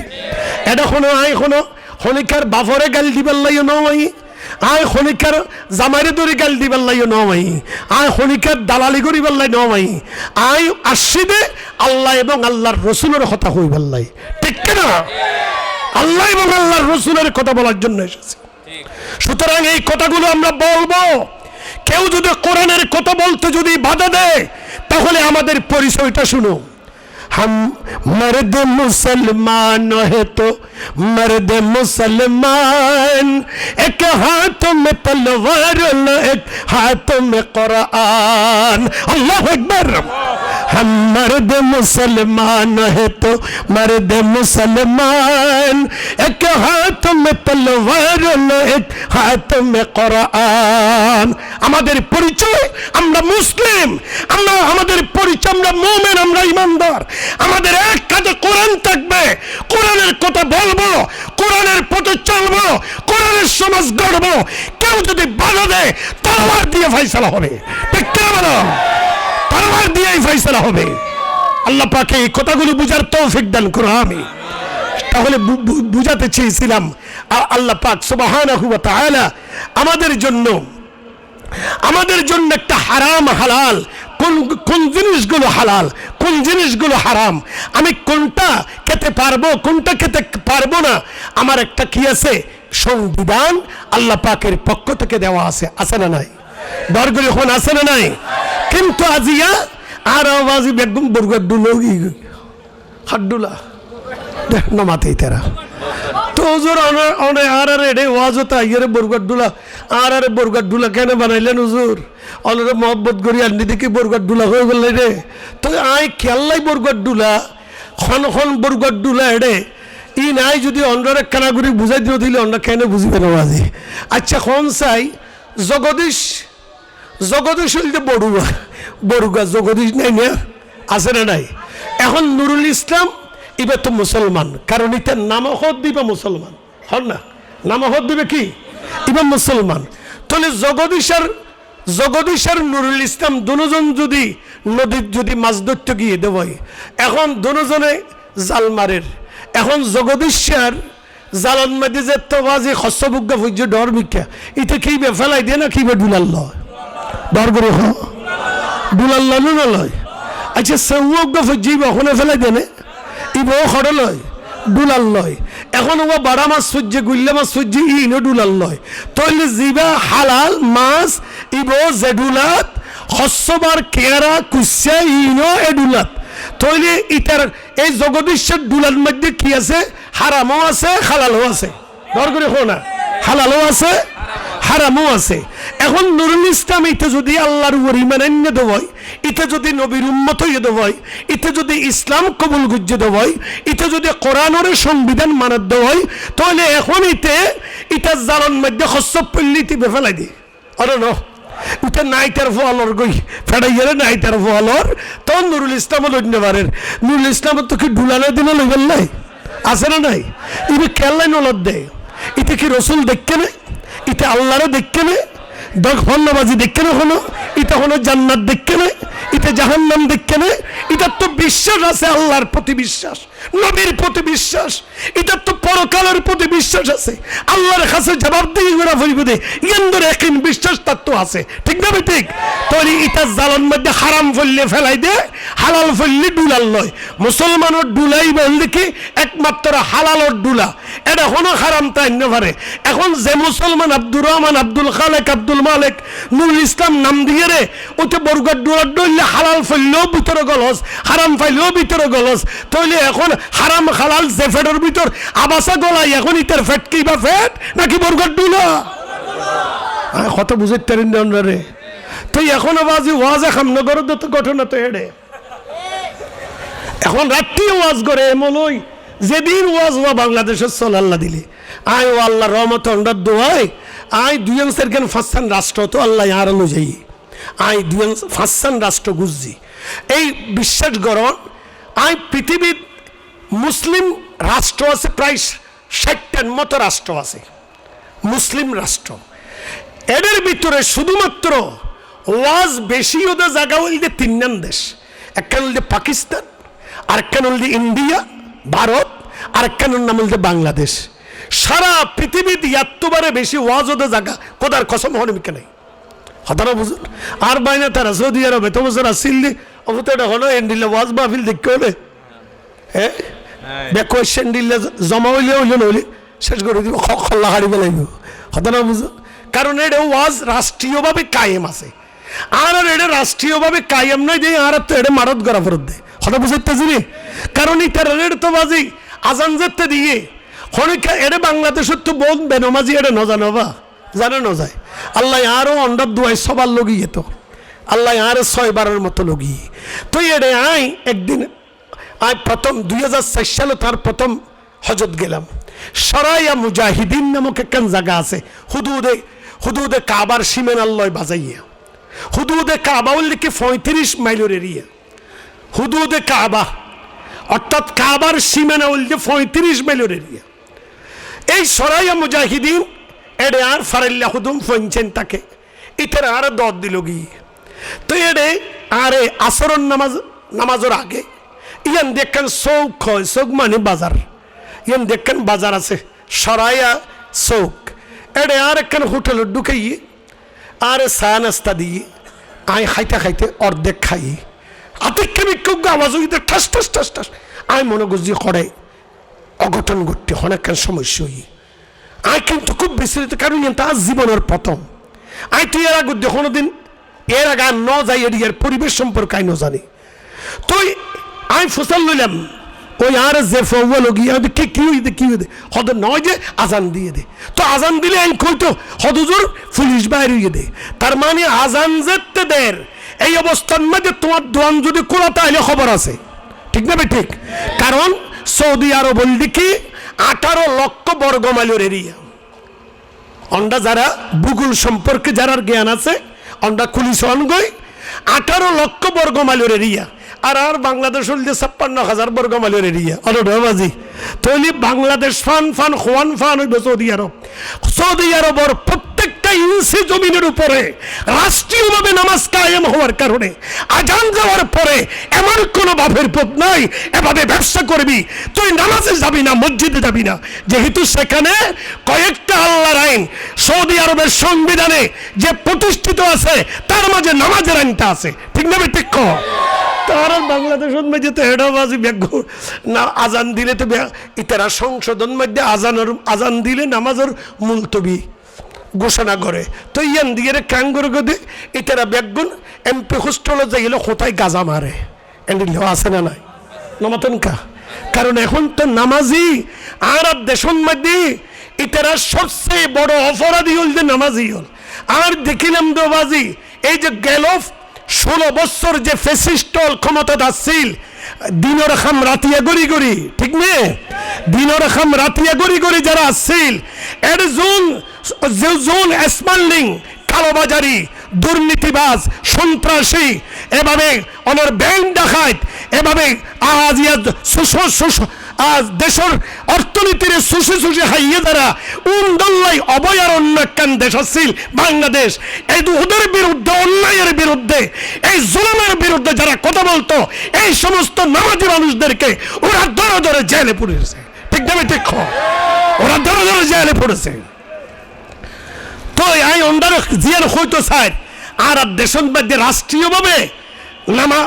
এটা কোনো আই কোনো খনিকার বাফরে গাল দিবার লাইও নয়, আয় খনিকার জামাইরে ধরে গাল দিবার লাইও নয়, আয় খনিকার দালালি করিবার লাই নয়, আয় আসছি দে আল্লাহ এবং আল্লাহর রসুলের কথা হইবার লাই, ঠিক না? আল্লাহ এবং আল্লাহর রসুলের কথা বলার জন্য এসেছি। সুতরাং এই কথাগুলো আমরা বলবো। কেউ যদি কোরআনের কথা বলতে যদি বাধা দেয় তাহলে আমাদের পরিচয়টা শুনো। हम मर्द मुसलमान है तो मर्द मुसलमान, एक हाथ में तलवार एक हाथ में कुरान। अल्लाह अकबर। हम मर्द मुसलमान है तो मर्द मुसलमान, एक हाथ में तलवार एक हाथ में कुरान। আমাদের পরিচয় আমরা মুসলিম, আমরা আমাদের পরিচয় আমরা মুমিন, আমরা ঈমানদার। আমাদের এক কাজে কোরআন থাকবে, কোরআনের কথা বলবো, কোরআনের পথে চলবো, কোরআনের সমাজ গড়বো। কেউ যদি বাধা দেয় তলোয়ার দিয়ে ফয়সালা হবে, ঠিক কি বলো? তলোয়ার দিয়েই ফয়সালা হবে। আল্লাহ পাক এই কথাগুলো বুঝার তৌফিক দান করো। আমি তাহলে বুঝাতে চেয়েছিলাম আল্লাহ পাক সুবহানাহু ওয়া তাআলা আমাদের জন্য একটা হারাম হালাল, কোন জিনিসগুলো হালাল কোন জিনিসগুলো হারাম, আমি কোনটা খেতে পারবো কোনটা খেতে পারবো না, আমার একটা কি আছে সংবিধান আল্লাহ পাকের পক্ষ থেকে দেওয়া আছে, আছে না নাই? দরগুলি এখন আছে না নাই? কিন্তু আজিয়া আর আওয়াজি বেগম বরগডুলো হাড্ডুলা দেখ নমাতেই তেরা তো হুজুর অনে আর এডে ওয়াজতা ইয়ারে বরগডুলা আর বরগডুলা কেন বানাইলেন হুজুর? অলরে মোহাম্মত করি আন্নি দেখি বরগডুলা হয়ে গেল রে। তো আই খেয়াল্লাই বরগডুলা খন বরগডুলা এডে ই নাই যদি অন্যরে কানাগুড়ি বুঝাই দিলে অন্য কেন বুঝিবে না আজি। আচ্ছা খন চাই জগদীশ হইতে বড়ুয়া জগদীশ নাই না, আছে না নাই? এখন নুরুল ইসলাম ইবে তো মুসলমান, কারণ ইতে নামহদ দিবে মুসলমান, হন না? নামহদ দিবে কি ইবে মুসলমান। তাহলে জগদীশ আর নুরুল ইসলাম দুজন যদি নদীর যদি মাছ ধরতে গিয়ে দেবই, এখন দুজনে জাল মারের, এখন জগদীশ আর জালান মাদি যে তো বাজি খসবুগ্গা ফুজ্য ডর মিখ্যা ইতে কিবে ফেলাই দিয়ে না কিবে ডুলাল দর করে হ দুলাল লয় না লয় আচ্ছা সেউক গফজি ওখানে ফেলাই দেনে ইবও খড় লয় দুলাল লয় এখন ও বাড়া মাছ সূর্য গুল্লা মাছ সূর্য ইনো দুলাল লয় তৈলে জিবা হালাল মাছ ইবো জেডুলাত হস্যবার কেয়ারা কুসা ইনো এডুলাত তৈলে ইটার এই জগদীশ্বর দুলার মধ্যে কি আছে হারামও আছে হালালও আছে দর করে হো না হালালও আছে হারামও আছে এখন নুরুল ইসলাম ইতে যদি আল্লাহর উপর ঈমান এনে দেয় ইতে যদি নবীর উম্মত হয়ে দেয় ইতে যদি ইসলাম কবুল গুজ্জে দেয় ইতে যদি কোরআনের সংবিধান মানত দেয় তাহলে এখন ইতে জালন মধ্যে হস্যব পল্লীতি বেফেলাই দি অরে ন ইতে নাইটার ফলর গই ফেড়াইয়ারে নাইটার ফলর তখন নুরুল ইসলাম ধন্যবাদের নুরুল ইসলামের তো কি ডুলানের দিনে লইবেন নাই আছে না নাই ইবে কেল্লাই নলত দেয় ইতে কি রসুল দেখকে না ইতে আল্লাহরও দেখকে না ধন্যবাজি দেখকে না হলো এটা হলো জান্নাত দেখকে না এটা জাহান্নাম দেখকে না এটার তো বিশ্বাস আছে আল্লাহর প্রতি বিশ্বাস নবীর প্রতি বিশ্বাস এটার তো পরকালের প্রতি বিশ্বাস আছে আল্লাহর কাছে জবাবদিহি করা হইবে দে ইয়ান্দর একদিন বিশ্বাস তার তো আছে ঠিক না ভাই ঠিক তৈরি এটা জালন মধ্যে হারাম ফেললে ফেলাই দে হালাল ফেললে ডুলাল লয় মুসলমানের ডুলাই বললে কি একমাত্র হালালর ডুলা এটা হলো হারাম তাই না পারে এখন যে মুসলমান আব্দুর রহমান আব্দুল খালেক আব্দুল মালিক নুরুল ইসলাম নাম দিয়ে রে ওতে বরগর ডুলার ডইলে হালাল ফেললেও ভিতরে গলস হারাম ফাইলেও ভিতরে গলস তইলে এখন হারাম হালাল যে ফেটের ভিতর আবাসা গলাই এখন ইতার ফেট কি বা ফেট নাকি বরগর ডুলা কত বুঝতে রে তুই এখনো বাজি ওয়াজ খামনগর তো ঘটনা তো হেডে এখন রাত্রি ওয়াজ করে এমন ওই যেদিন ওয়াজ হওয়া বাংলাদেশের চল আল্লাহ দিলে আয় ও আল্লাহ রহমত অন্ডার দোয়াই আয় দুই সেরকেন ফাঁসান রাষ্ট্র তো আল্লাহ আরো যাই আয় দুই ফাঁসান রাষ্ট্র গুজি এই বিশ্বাস গরণ আয় পৃথিবীর মুসলিম রাষ্ট্র আছে প্রায় 60টার মতো রাষ্ট্র আছে মুসলিম রাষ্ট্র এদের ভিতরে শুধুমাত্র ওয়াজ বেশি ওদের জায়গা হইলে 3 দেশ একখান হইলে পাকিস্তান আরেকখান হইলে ইন্ডিয়া ভারত আরেকখানের নাম হইলে বাংলাদেশ সারা পৃথিবীতে এতবারে বেশি ওয়াজ ওদের জায়গা কোদার কসম হনমিকে নাই হতারা বুঝুন আর বাইনা তারা সৌদি আরবে তো বছর আসিল্লি অবতটা হলো এন্ডিলে ওয়াজ মাহফিল দেখতে হলে হ্যাঁ কোয়েশ্চেন দিলে জমা হইলে হইলে শেষ করে দিব খল্লা হারিবে লাগবে হতারা বুঝুন কারণ এটা ওয়াজ রাষ্ট্রীয়ভাবে কায়েম আছে আর এটা রাষ্ট্রীয়ভাবে কায়েম নয় যে আর তো এটা মারত করা ফেরত দেয় হঠাৎ বুঝতে চিনি কারণ এটা তো বাজি আজান যেতে দিয়ে হনিকা এটা বাংলাদেশের তো বোন বেনমাজি এটা নজানো বা জানে ন যায় আল্লাহ আরও অন্ডার দুয়াই সবার লগিয়ে তো আল্লাহ আরও 6-12 মতো লগিয়ে তো এটা আই একদিন আই প্রথম 2004 সালে তার প্রথম হজত গেলাম সরাইয়া মুজাহিদিন নামক একখান জায়গা আছে হুদুদে কাবার সীমানাল্লয় বাজাইয়া হুদুদে কাবা বললে কি 35 মাইলের এরিয়া হুদুদে কাবা অর্থাৎ কাবার সীমানা বললে 35 মাইলের এরিয়া এই সরাইয়া মুজাহিদিন এডে আর ফারাল্লা হুদুম ফঞ্চেন তাকে ইতার আর দর দিল গিয়ে তো এডে আরে আসরন নামাজের আগে ইয়ান দেখেন চৌক হয় চৌক মানে বাজার ইয়ান দেখেন বাজার আছে সরাইয়া চৌক এডে আর একখান হোটেলে ঢুকাইয়ে আর চা নাস্তা দিয়ে আই খাইতে অর্ধেক খাই আতিক্ষে বিক্ষুব্ধ আওয়াজ হইতে ঠাস ঠাস ঠাস ঠাস আই মনে গুজি করে অঘটন ঘটতে অনেকখান সমস্যা হই আই কিন্তু খুব বিস্তৃত কারণ তার জীবনের প্রথম আই তুই এর আগে কোনোদিন এর আগে ন যাই এর পরিবেশ সম্পর্কে আই ন জানি তুই আই ফসল লইলাম ওই আর যে ফৌয়া লগিয়ে কি হইতে হদ নয় যে আজান দিয়ে দে তো আজান দিলে আইন কইতো হদুজুর পুলিশ বাইরে দে তার মানে আজান যেতে দের এই অবস্থার মধ্যে তোমার দোয়ান যদি খোলা তাহলে খবর আছে ঠিক না ঠিক কারণ সৌদি আরব বললি কি 18 লক্ষ বর্গ মাইলের এরিয়া অন্ডা যারা ভূগোল সম্পর্কে যারা জ্ঞান আছে অন্ডা খুলিস অনগই 18 লক্ষ বর্গ মাইলের এরিয়া আর বাংলাদেশ হলে 56,000 বর্গ মাইলের এরিয়া অনবাজি তৈলি বাংলাদেশ ফান খোয়ান ফান হইব সৌদি আরবর প্রত্যেকটা ইঞ্চি জমিনের উপরে রাষ্ট্রীয়ভাবে নামাজ কায়েম হওয়ার কারণে আজান যাওয়ার পরে এমন কোনো বাপের পথ নাই এভাবে ব্যবসা করবি, তুই নামাজে যাবি না, মসজিদে যাবি না। যেহেতু সেখানে কয়েকটা আল্লাহর আইন সৌদি আরবের সংবিধানে যে প্রতিষ্ঠিত আছে তার মাঝে নামাজের আইনটা আছে, ঠিক না ঠিক? তার বাংলাদেশের মধ্যে তো হেডাবাজি ব্যাগ না, আজান দিলে তো ইতারা সংশোধন মধ্যে আজান দিলে নামাজের মুলতবি ঘোষণা করে, তো ইয়ান দিয়ে কাঙ্গুর গদে ইতারা ব্যাগুন এমপি হোস্টেলে যাইলে কোথায় গাজা মারে এন্ডিল আছে না নাই নমাতন কা, কারণ এখন তো নামাজি আরব দেশের মধ্যে ইতারা সবচেয়ে বড় অপরাধী হল যে নামাজি হল। আর দেখিলাম দোবাজি এই যে গেল 16 বছর যে ফেসিস্টল ক্ষমতা আসছিল, দিনের খাম রাতিয়া গড়ি গড়ি, ঠিক নে, দিনের খাম রাতিয়া গড়ি গড়ি যারা আসছিল এর জোন স্মাগলিং, কালোবাজারি, দুর্নীতিবাজ, সন্ত্রাসী, এভাবে অনার ব্যাংক ডাকাত, এভাবে আজ দেশের অর্থনীতির সুশে সুশে হাইয়ে দ্বারা উন্দল্লাই অভয়ারণ্য একখান দেশ আসছিল বাংলাদেশ। এই ওদের বিরুদ্ধে, অন্যায়ের বিরুদ্ধে, এই জুলুমের বিরুদ্ধে যারা কথা বলতো এই সমস্ত নামাজি মানুষদেরকে ওরা ধরে ধরে জেলে পড়েছে, ঠিক না ঠিক? ওরা ধরে ধরে জেলে পড়েছে। তো এই অন্ডার জিয়ার হইতো স্যার আর দেশের মধ্যে রাষ্ট্রীয়ভাবে নামা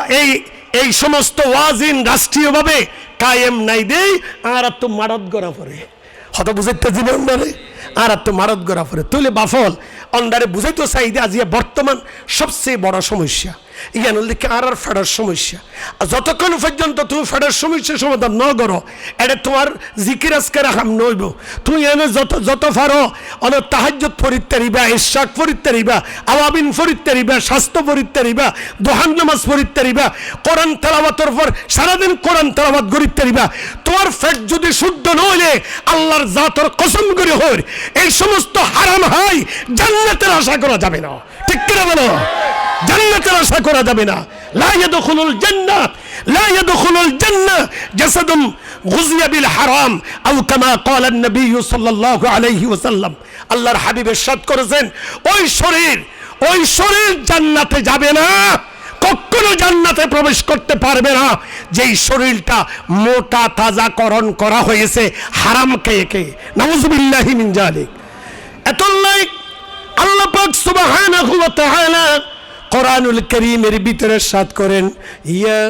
এই সমস্ত ওয়াজিন রাষ্ট্রীয়ভাবে কায়েম নাই দেই আর তো মারত গড়া পড়ে, হত বুঝাইতে দিবে অন্ডারে আর তো মারত গড়া পড়ে। তুলে বাফল অন্ডারে বুঝাইতো চাই যে আজ বর্তমান সবচেয়ে বড় সমস্যা ইয়ান লিখে আর ফেডার সমস্যা। যতক্ষণ পর্যন্ত তুমি ফেডার সমস্যার সমাধান ন করো এটা তোমার জিকির আজকের হাম নইব। তুমি এনে যত পারো অনেক তাহাজ্জুদ পড়িতে পারিবা, ইশরাক পড়িতে পারিবা, আওয়াবিন পড়িতে পারিবা, স্বাস্থ্য পড়িতে পারিবা, দোহান নামাজ পড়িতে পারিবা, কোরআন তেলাওয়াতের পর সারাদিন কোরআন তেলাওয়াত করিতে পারিবা। তোমার পেট যদি শুদ্ধ নইলে আল্লাহর জাতের কসম করে হই এই সমস্ত হারাম হয় জান্নাতের আশা করা যাবে না, ঠিক কিনা বলো? জান্নাতের আশা করা যাবে না। লা ইয়াদখুলুল জান্নাত, লা ইয়াদখুলুল জান্নাহ জাসাদুন গুযিয়া বিল হারাম আও কামা ক্বালা নবী সাল্লাল্লাহু আলাইহি ওয়াসাল্লাম। আল্লাহর হাবিব ইরশাদ করেছেন ওই শরীর জান্নাতে যাবে না, কখনো জান্নাতে প্রবেশ করতে পারবে না যেই শরীরটা মোটা তাজাকরণ করা হয়েছে হারাম খেয়ে খেয়ে। নাউযুবিল্লাহি মিন যালিক। এতলাই আল্লাহ পাক সুবহানাহু ওয়া তাআলা কোরআনুল কারীমের ভিতরে ইরশাদ করেন ইয়া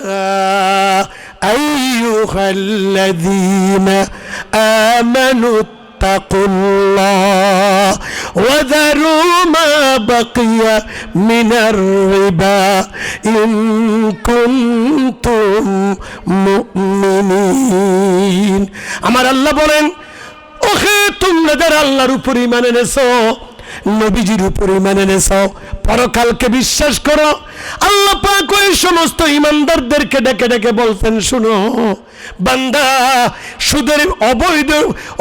আইয়ুহাল্লাযীনা আমানু তাকুল্লাহ ওয়া যারু মা বাকিয়া মিনার রিবা ইন কুনতুম মুমিনিন। আমার আল্লাহ বলেন ওহে তোমরা যারা আল্লাহর উপর ঈমান এনেছো, নবীজির উপর ঈমান এনেছো, পরকালকে বিশ্বাস করো, আল্লাহ পাক ওই সমস্ত ঈমানদারদেরকে ডেকে ডেকে বলছেন শুনো বান্দা, সুদের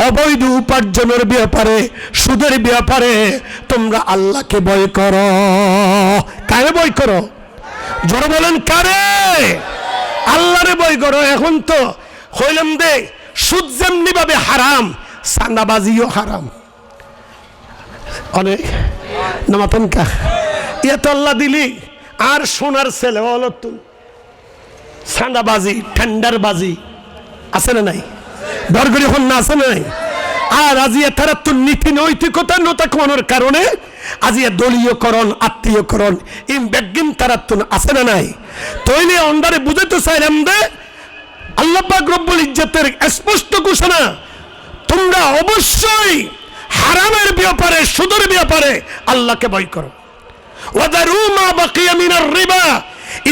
অবৈধ উপার্জনের ব্যাপারে, সুদের ব্যাপারে তোমরা আল্লাহকে ভয় করো। কারে ভয় করো? জোরে বলেন কারে? আল্লাহরে ভয় করো। এখন তো হইলাম দে সুদ যেমনি ভাবে হারাম, সান্দাবাজিও হারাম। অনেক নামাতন কা ইয়া তো আল্লাহ দিলি আর সোনার ছেলে হলো তুই সান্দাবাজি, টেন্ডারবাজি আছে না নাই? দরগরি হন না আছে না নাই? আর আজিয়া তারা তো নীতি নৈতিকতা নতাকমানোর কারণে আজিয়া দলীয়করণ, আত্মীয়করণ ইম বেগিন তারা তো আছে না নাই? তৈলে অন্ডারে বুঝাইতে চাইলাম দে আল্লাহ পাক রব্বুল ইজ্জতের স্পষ্ট ঘোষণা, তোমরা অবশ্যই হারামের ব্যাপারে, সুদের ব্যাপারে আল্লাহকে ভয় করো। ওয়াদারু মা বাকিয়া মিনার রিবা,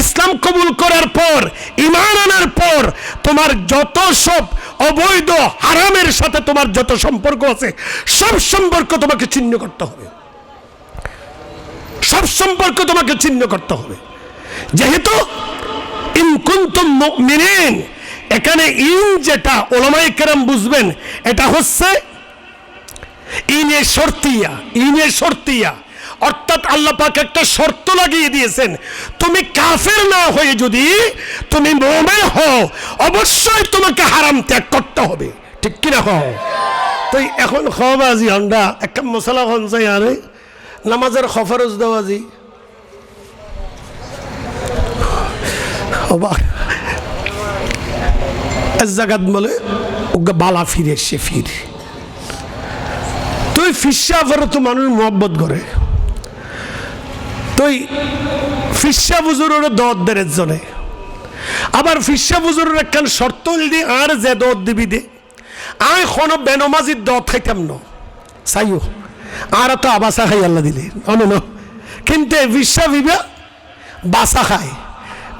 ইসলাম কবুল করার পর, ঈমান আনার পর তোমার যত সব অবৈধ হারামের সাথে তোমার যত সম্পর্ক আছে সব সম্পর্ক তোমাকে ছিন্ন করতে হবে, সব সম্পর্ক তোমাকে ছিন্ন করতে হবে। যেহেতু ইন কুনতুম মুমিনিন, এখানে ইন যেটা ওলামায়ে কেরাম বুঝবেন এটা হচ্ছে ইনে শর্তিয়া, অর্থাৎ আল্লাহ পাক একটা শর্ত লাগিয়ে দিয়েছেন, তুমি কাফের না হয়ে যদি তুমি মুমিন হও অবশ্যই তোমাকে হারাম ত্যাগ করতে হবে, ঠিক কিনা? হও তো এখন খাওয়াবাজি হন্ডা একটা মশলা হন চাই আরে নামাজের খফরজ দেওয়াজি জাগাত বলে ওকে বালা ফিরে সে ফির তুই ফিসাফেরও তো মানুষ মোহব্বত করে তুই ফিসা বুজুরের দত দেড় জনে আবার ফিসা বুজুরের একখান শর্ত দি আর যে দত দিবি দে আয় কোনো বেনমাজির দত খাইতাম ন চাইও আর তো আবাসা খাই আল্লাহ দিলে অনেন কিন্তু ফিসা বিবা বাসা খায়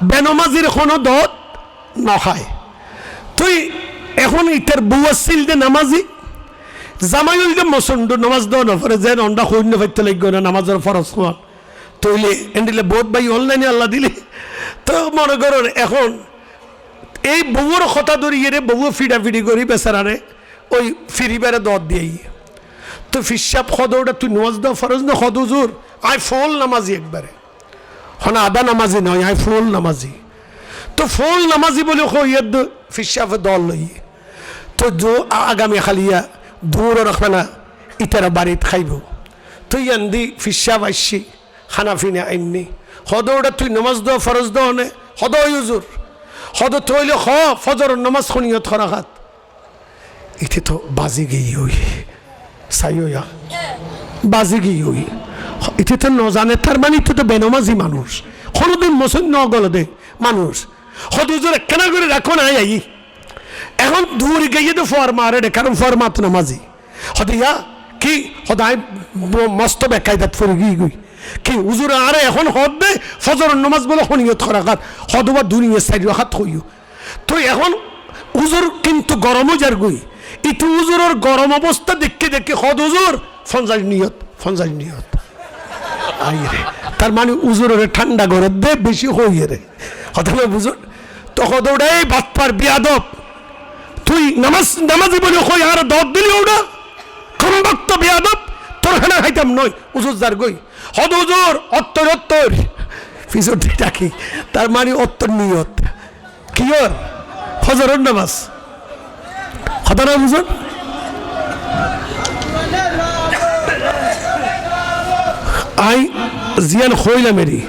বেনমাজির কোনো দত নখায় তুই এখন ইটার বউ আসছিল যে নামাজি জামাইল যে মসন্ড নামাজ দেওয়া নফরে যে অন্ডা সৈন্য ফাইতে লাগবে না নামাজের ফরজ হওয়ার তৈলে এন্ডিলে বোধ ভাই অনলাইনে আল্লাহ দিলে তো মনে করেন এখন এই বউর কথা ধরিয়ে রে বউ ফিডাফিডি করি বেচারারে ওই ফিরিবারে দর দিয়েই তো ফিসাব খদৌটা তুই নামাজ দেওয়া ফরজ না খদুজুর আয় ফল নামাজি একবারে হন আদা নামাজি নয় আয় ফল নামাজি তো ফল নামাজি বলে হইয়াদ ফিসাফে দল লই তো আগামী খালিয়া দূর রাখনা ইটারা বাড়িতে খাইব তুই আন্দি ফিসাব আসছি খানা ফিনা আইননি হদৌটা তুই নামাজ দেওয়া ফরজ দেওয়া নে হদ ইউজুর হদ তৈলে খ ফজর নামাজ শুনিও থরাঘাত ইতে তো বাজি গিয়ে হই সাইয়া বাজি গিয়ে হই ইতে তো নজানে তার মানে তো তো বেনমাজি মানুষ কোনোদিন মসুদ ন গল দে মানুষ হদুজুর কেনা করে রাখো না আই এখন দূর গিয়ে তো ফর মারে রে কারণ ফর মাত নামাজি হদিয়া কি হদায় মস্ত বেকায়দাত ফরে গিয়ে গই কি উজুর আরে এখন হদ দে ফজর নামাজ বলে শুনিও থরাঘাত হদবা দুনিয়া সাইড রাখাত হইও তো এখন উজুর কিন্তু গরমও যার গই ইটু উজুরের গরম অবস্থা দেখে দেখে হদ উজুর ফঞ্জাজ নিয়ত আই রে তার মানে উজুরের ঠান্ডা ঘরে দে বেশি হইয়ে রে কথা বুঝুন তো হদৌড়াই বাতপার বিয়াদব তুই নামাজি বলে কই আর দর দিলি ওটা কমবক্ত বিয়াদব তোর খানা খাইতাম নয় উজুর যার গই হদ উজুর অত্তর পিছনে ডাকি তার মানে অত্তর নিয়ত কি ওর ফজরের নামাজ হতারা বুঝুন আই জিয়ান হইলাম এরি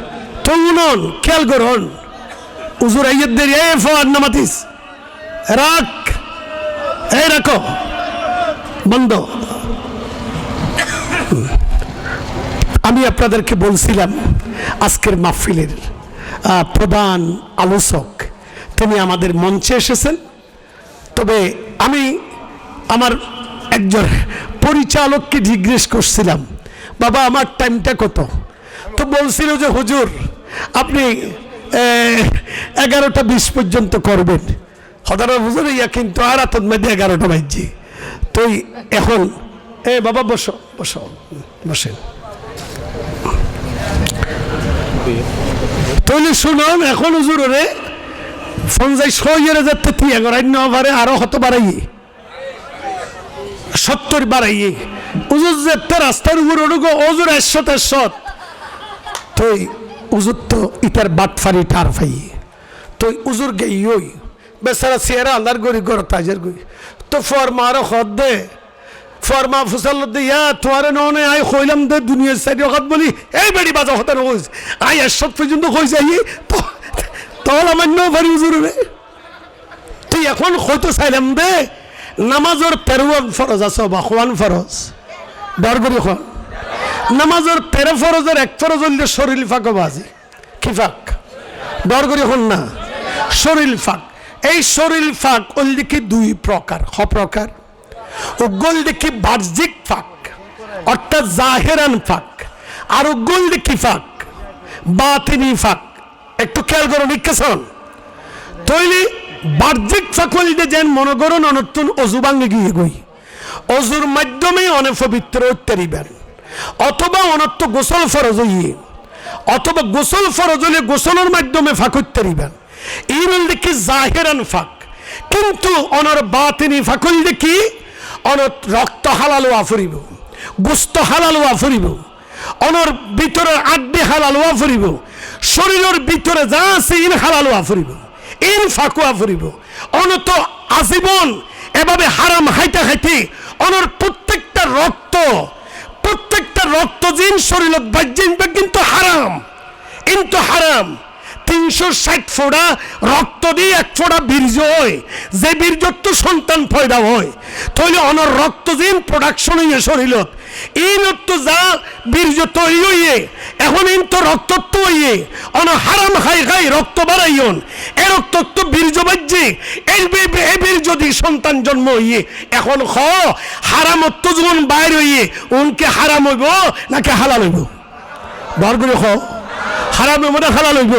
তো উনন খেয়াল করুন উজুর আইয়ের দেরি এ ফোয়ার নামাতিস রাখ এই রাখো বন্ধ আমি আপনাদেরকে বলছিলাম আজকের মাহফিলের প্রধান আলোচক তিনি আমাদের মঞ্চে এসেছেন তবে আমি আমার একজন পরিচালককে জিজ্ঞেস করছিলাম বাবা আমার টাইমটা কত তো বলছিল যে হুজুর আপনি 11:20 পর্যন্ত করবেন হঠাৎ হুজুর ইয়া কিন্তু আর রাতের মধ্যে 11টা বাজছে তুই এখন বাবা বসেন তাহলে শুনুন এখন হুজুরে ফঞ্জাই 6,000 তুই 11 বারে আরো হত বাড়াই 70 বাড়াই হুজুর যে রাস্তার উপর ওড়ুগো হুজুর 100 তুই হুজুর তো ইটার বাটফারি টার ভাই তুই হুজুর গেই ওই বেচারা চেহারা আল্লাহর গড়ি গড় তাজের গই তো ফরমা আরো হদ দে ফরমা ফুসাল দিয়া তোয়ারে ননে আই কইলাম দে দুনিয়ার সাইডে হদ বলি এই বেড়ি বাজা হতে নইস আই 100 পর্যন্ত কই যাই তো তখন আমার ন ভারি হুজুর রে তুই এখন কইতো চাইলাম দে নামাজের 13 ফরজ আছে বা কোন ফরজ দরগরি খন নামাজের 13 ফরজের 1 ফরজ হইলে শরীর ফাঁক বাজি কি ফাঁক দরগরি খন না শরীর ফাঁক এই শরীর ফাঁক ওইলে কি 2 প্রকার প্রকার উগল দেখি বাহ্যিক ফাঁক অর্থাৎ জাহেরান ফাঁক আর উগল দেখি ফাঁক বাতিনি ফাঁক একটু খেয়াল করো নিকেশন তৈলি বাহ্যিক ফাঁক হইলে যেন মনে করো নতুন অজু ভাঙে গিয়ে গই অজুর মাধ্যমে অনেক পবিত্র উত্তরিবেন অথবা অনত্য গোসল ফরজ হইয়ে অথবা গোসল ফরজ হলে গোসলের মাধ্যমে ফাঁক উত্তরিবেন এই বল দেখি জাহেরান ফাঁক কিন্তু অনর বাতিনি ফাঁক হইল দেখি অনত রক্ত হালাল হওয়া ফুরিব গোস্ত হালাল হওয়া ফুরিব অনর ভিতরের আড্ডি হালাল হওয়া ফুরিব শরীরের ভিতরে যা আছে ইন হালাল হওয়া ফুরিব ইন ফাঁকুয়া ফুরিব অনত আজীবন এভাবে হারাম হাইতে হাইতে অনর প্রত্যেকটা রক্ত জিন শরীরত বাজ্যিন কিন্তু হারাম, কিন্তু হারাম। 360 ফোঁটা রক্ত দিয়ে 1 ফোঁটা বীর্য হয়, যে বীর্য তো সন্তান পয়দা হয়, তাহলে অনর রক্ত জিন প্রোডাকশন হইয়ে শরীরত ইন তো যা বীর্য তৈরি হইয়ে এখন ইন তো রক্ত তো হইয়ে অন হারাম খাই খাই রক্ত বাড়াইন, এ রক্ত তো বীর্য বাজ্যে এই বীর্য দিয়ে সন্তান জন্ম হইয়ে এখন হারামত্ব যখন বাইর হইয়ে উনকে হারাম হইব নাকি হালাল হইব? বার করে হারাম হইব না হালাল হইব?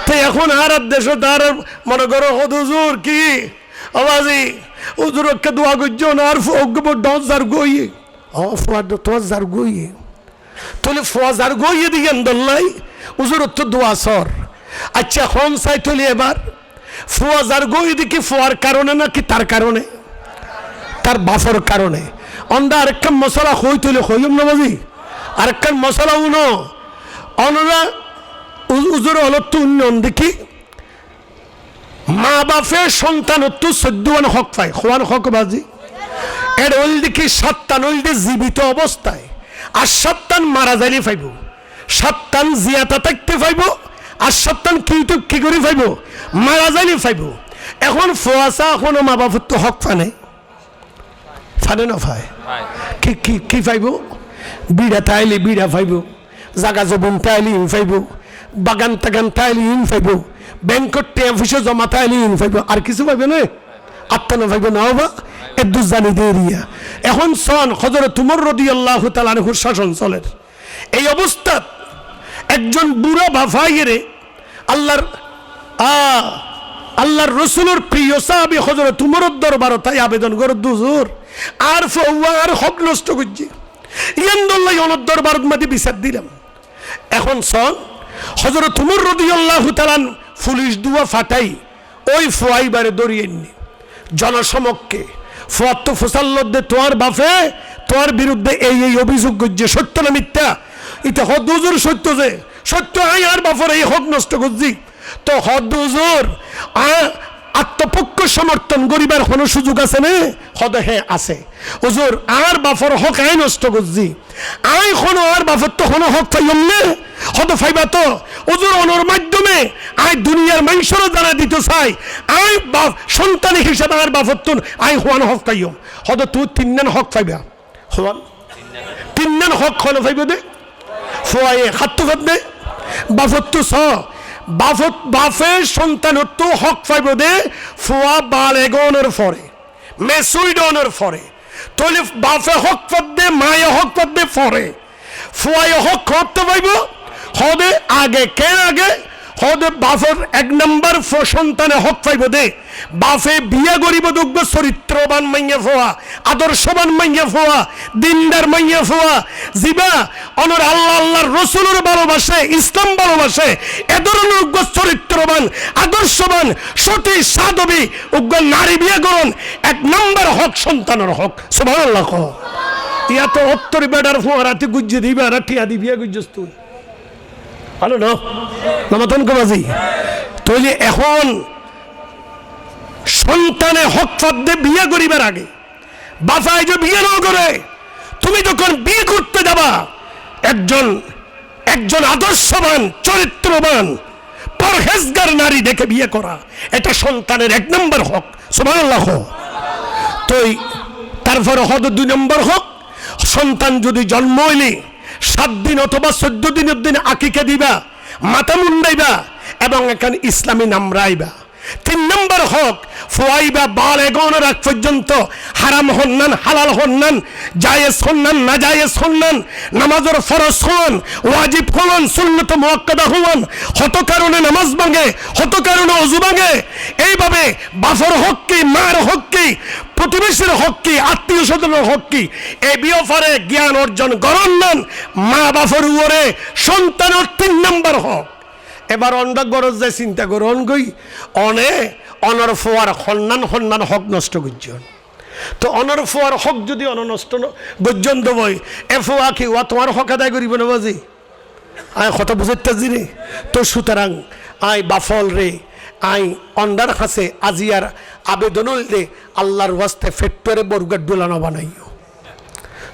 তো এখন আর দেশ তার মনে করো হুজুর কি আওয়াজি হুজুরকে দোয়া করছেন আর দশ হাজার গইয়ে ফোয়ার গইয়ে তাহলে ফোয়ার গইয়ে দিয়েন দল্লাই হুজুর তো দোয়া সর। আচ্ছা হন চাই তুলি এবার ফোয়ার গই দেখি ফোয়ার কারণে নাকি তার কারণে? তার বাফর কারণে। অন্দা আরেকখান মশলা হই তুলে হইম না বাজি, আরেকখান মশলা উনো অনরা উজুর অলত্ত উন্নয়ন দেখি মা বাপের সন্তানত্ব 14 হক পায়, খোয়ান হক বাজি এর ওই দেখি 7 জীবিত অবস্থায় আর 7 মারা যাইলে পাইব, 7 জিয়াতা থাকতে পাইব আর 7 কি করে পাইব? মারা যাইলে পাইব। এখন ফোয়াশা এখনো মা বাপের তো হক ফানে ফানে না পায়, কি পাইব? বিড়া তাইলে বিড়া পাইব, জাগা জবন তাইলে পাইব, বাগান টাগান তাইলে পাইব, ব্যাংকট অফিসে জমা তাইলে পাইব, আর কিছু পাইবে না? আত্মা পাইব না হবা এদু জানি দেরিয়া। এখন সন হযরত উমর রাদিয়াল্লাহু তাআলা আনহুর শাসন চলের এই অবস্থা একজন বুড়া বাফাইরে আল্লাহর রসুলের প্রিয় সাহাবী হযরত উমরের দরবারে তাই আবেদন করে হুজুর আর ফওয়ার হক নষ্ট করছি ইয়ান্দাল্লাহ ওনার দরবার মধ্যে বিচার দিলাম। এখন সন হযরত উমর রাদিয়াল্লাহু তাআলা পুলিশ দুয়া ফাটাই ওই ফোয়াইবারে দরিয়ে নি জনসমক্ষে ফোয়াত তো ফসাল্লদে তোমার বাপে তোমার বিরুদ্ধে এই অভিযোগ করছে, সত্য না মিথ্যা? এটা হদ হুজুর সত্য, যে সত্য আই আর বাপর এই হক নষ্ট করছি। তো হদ হুজুর আত্মপক্ষ সমর্থন করিবার কোনো সুযোগ আছে না? হদ হ্যাঁ আছে হুজুর, আর বাপর হক আই নষ্ট করছি, আই কোনো আর বাপর তো কোনো হক পাইম না, হদ ফাইবা তো হুজুর অনর মাধ্যমে আই দুনিয়ার মানুষেরও জানা দিতে চাই আই বাপ সন্তান হিসেবে আর বাপর তো আই হওয়ান হক পাইম। হদ তুই 3 হক পাইবা, হওয়ান 3 হক হলো পাইব দে ফোয়াই খাত্তু ফাত দে বাপর তো বাফের সন্তানত্ব হক পাইব দে ফোয়া বালেগনের ফরে মেসুইডনের ফরে, তাহলে বাফে হক পাত দে মায়ে হক পাত দে ফরে ফোয়ায় হক করতে পাইব হদে আগে কেন আগে হদে বাফের 1 নম্বর সন্তানে হক পাইব দে বাফে বিয়া গরিব দুগ্ধ চরিত্রবান মাইয়া ফোয়া, আদর্শবান মাইয়া ফোয়া, দিনদার মাইয়া ফোয়া, জিবা অনর আল্লাহর রসুলের ভালোবাসে, ইসলাম ভালোবাসে, এ ধরনের উগ্র চরিত্রবান আদর্শবান সতী সাধবী উগ্র নারী বিয়া করুন 1 নম্বর হক সন্তানের হক। সুবহানাল্লাহ। ইয়া তো উত্তর বেডার ফোয়া রাতে গুজ্জে দিবা রাঠিয়া দিবিয়া গুজ্জস তুই ভালো না নামাতন কবাজি। তাহলে এখন সন্তানে হক ফাদ্দে বিয়ে করিবার আগে বাসায় যে বিয়ে না করে তুমি যখন বিয়ে করতে যাবা একজন আদর্শবান চরিত্রবান পরহেজগার নারী দেখে বিয়ে করা, এটা সন্তানের 1 নম্বর হক। সুবহানাল্লাহ। তো তারপরে হদ 2 নম্বর হক, সন্তান যদি জন্ম হইলে 7 দিন অথবা 14 দিনের দিন আকিকা দিবা, মাথা মুন্ডাইবা এবং এখানে ইসলামী নাম রাইবা। 3 নম্বর হক ফোয়াইবা বালেগনের আগ পর্যন্ত হারাম হন্নান হালাল হন্নান জায়েজ হন্নান না জায়েজ হন্নান নামাজের ফরজ হন ওয়াজিব হন সুন্নত মুআক্কাদা হন, হত কারণে নামাজ ভাঙে, হত কারণে ওযু ভাঙে, এইভাবে বাফর হক কি, মার হক কি, প্রতিবেশীর হক কি, আত্মীয় স্বজনের হক কি, এই ব্যাপারে জ্ঞান অর্জন করন নেন মা বাফর উপরে সন্তানের 3 নম্বর হক। এবার অন্ডা গরজ যে চিন্তা করুন গই অনর ফোয়ার হন্নান হক নষ্ট করছেন। তো অনর ফোয়ার হক যদি অনষ্ট গর্জন দেবই এ ফোয়া কি ওয়া তোমার হক আদায় করিব না বাজি? আয় কথা বুঝতে জিনে। তো সুতরাং আই বাফল রে আই অন্ডার হাসে আজিয়ার আবেদন দে আল্লাহর ওয়াস্তে ফেটরে বরগার ডোলানো বানাইও।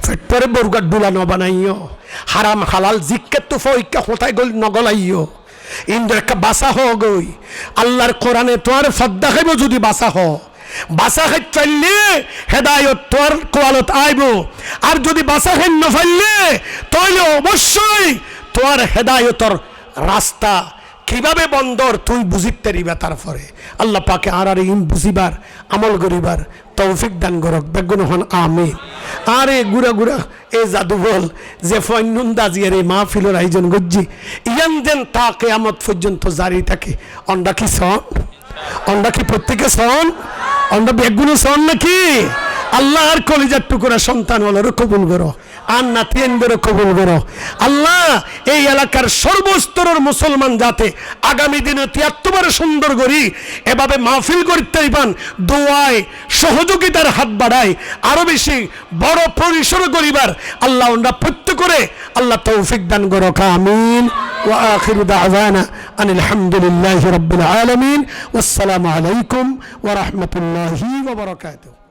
ফেটরে বরগার ডুলা ন বানাইও হারাম হালাল জিক্কের তো ফইকা হোতায় গল নগলাইও ইন্দ্র একটা বাসা হ গই আল্লাহর কোরআনে তোর ফদ্দা খাইব যদি বাসা হ বাসা খাই চাইলে হেদায়ত তোর কোয়ালত আইব আর যদি বাসা খাই না ফাইলে তাহলে অবশ্যই তোর হেদায়তর রাস্তা কিভাবে বন্দর তুই বুঝিতে রিবা তারপরে আল্লাহ পাকে আর ইম বুঝিবার আমল করিবার তৌফিক দান করক বেগুন হন আমিন। আরে গুড়া গুড়া এ জাদু বল যে ফন্নুন দাজিয়ার এই মাহফিলের আয়োজন গজ্জি ইয়ান দেন তা কিয়ামত পর্যন্ত জারি থাকে অন্ডা কি সন অন্ডা কি প্রত্যেকে সন অন্ডা বেগুনো সন নাকি আল্লাহর কলিজার টুকরা সন্তান হলো কবুল করো আর নাতিয়েনদেরও কবুল করো আল্লাহ এই এলাকার সর্বস্তরের মুসলমান যাতে আগামী দিনে ৭৩ সুন্দর করি এভাবে মাহফিল করতে পান দোয়ায় সহযোগিতার হাত বাড়ায় আরো বেশি বড় পরিসর করিবার আল্লাহ ওরা প্রত্যেক করে আল্লাহ তৌফিক দান করো আমিন ওয়া আখিরু দাওয়ানা আনিল হামদুলিল্লাহি রাব্বিল আলামিন ওয়াসসালামু আলাইকুম ওয়া রাহমাতুল্লাহি ওয়া বারাকাতুহু।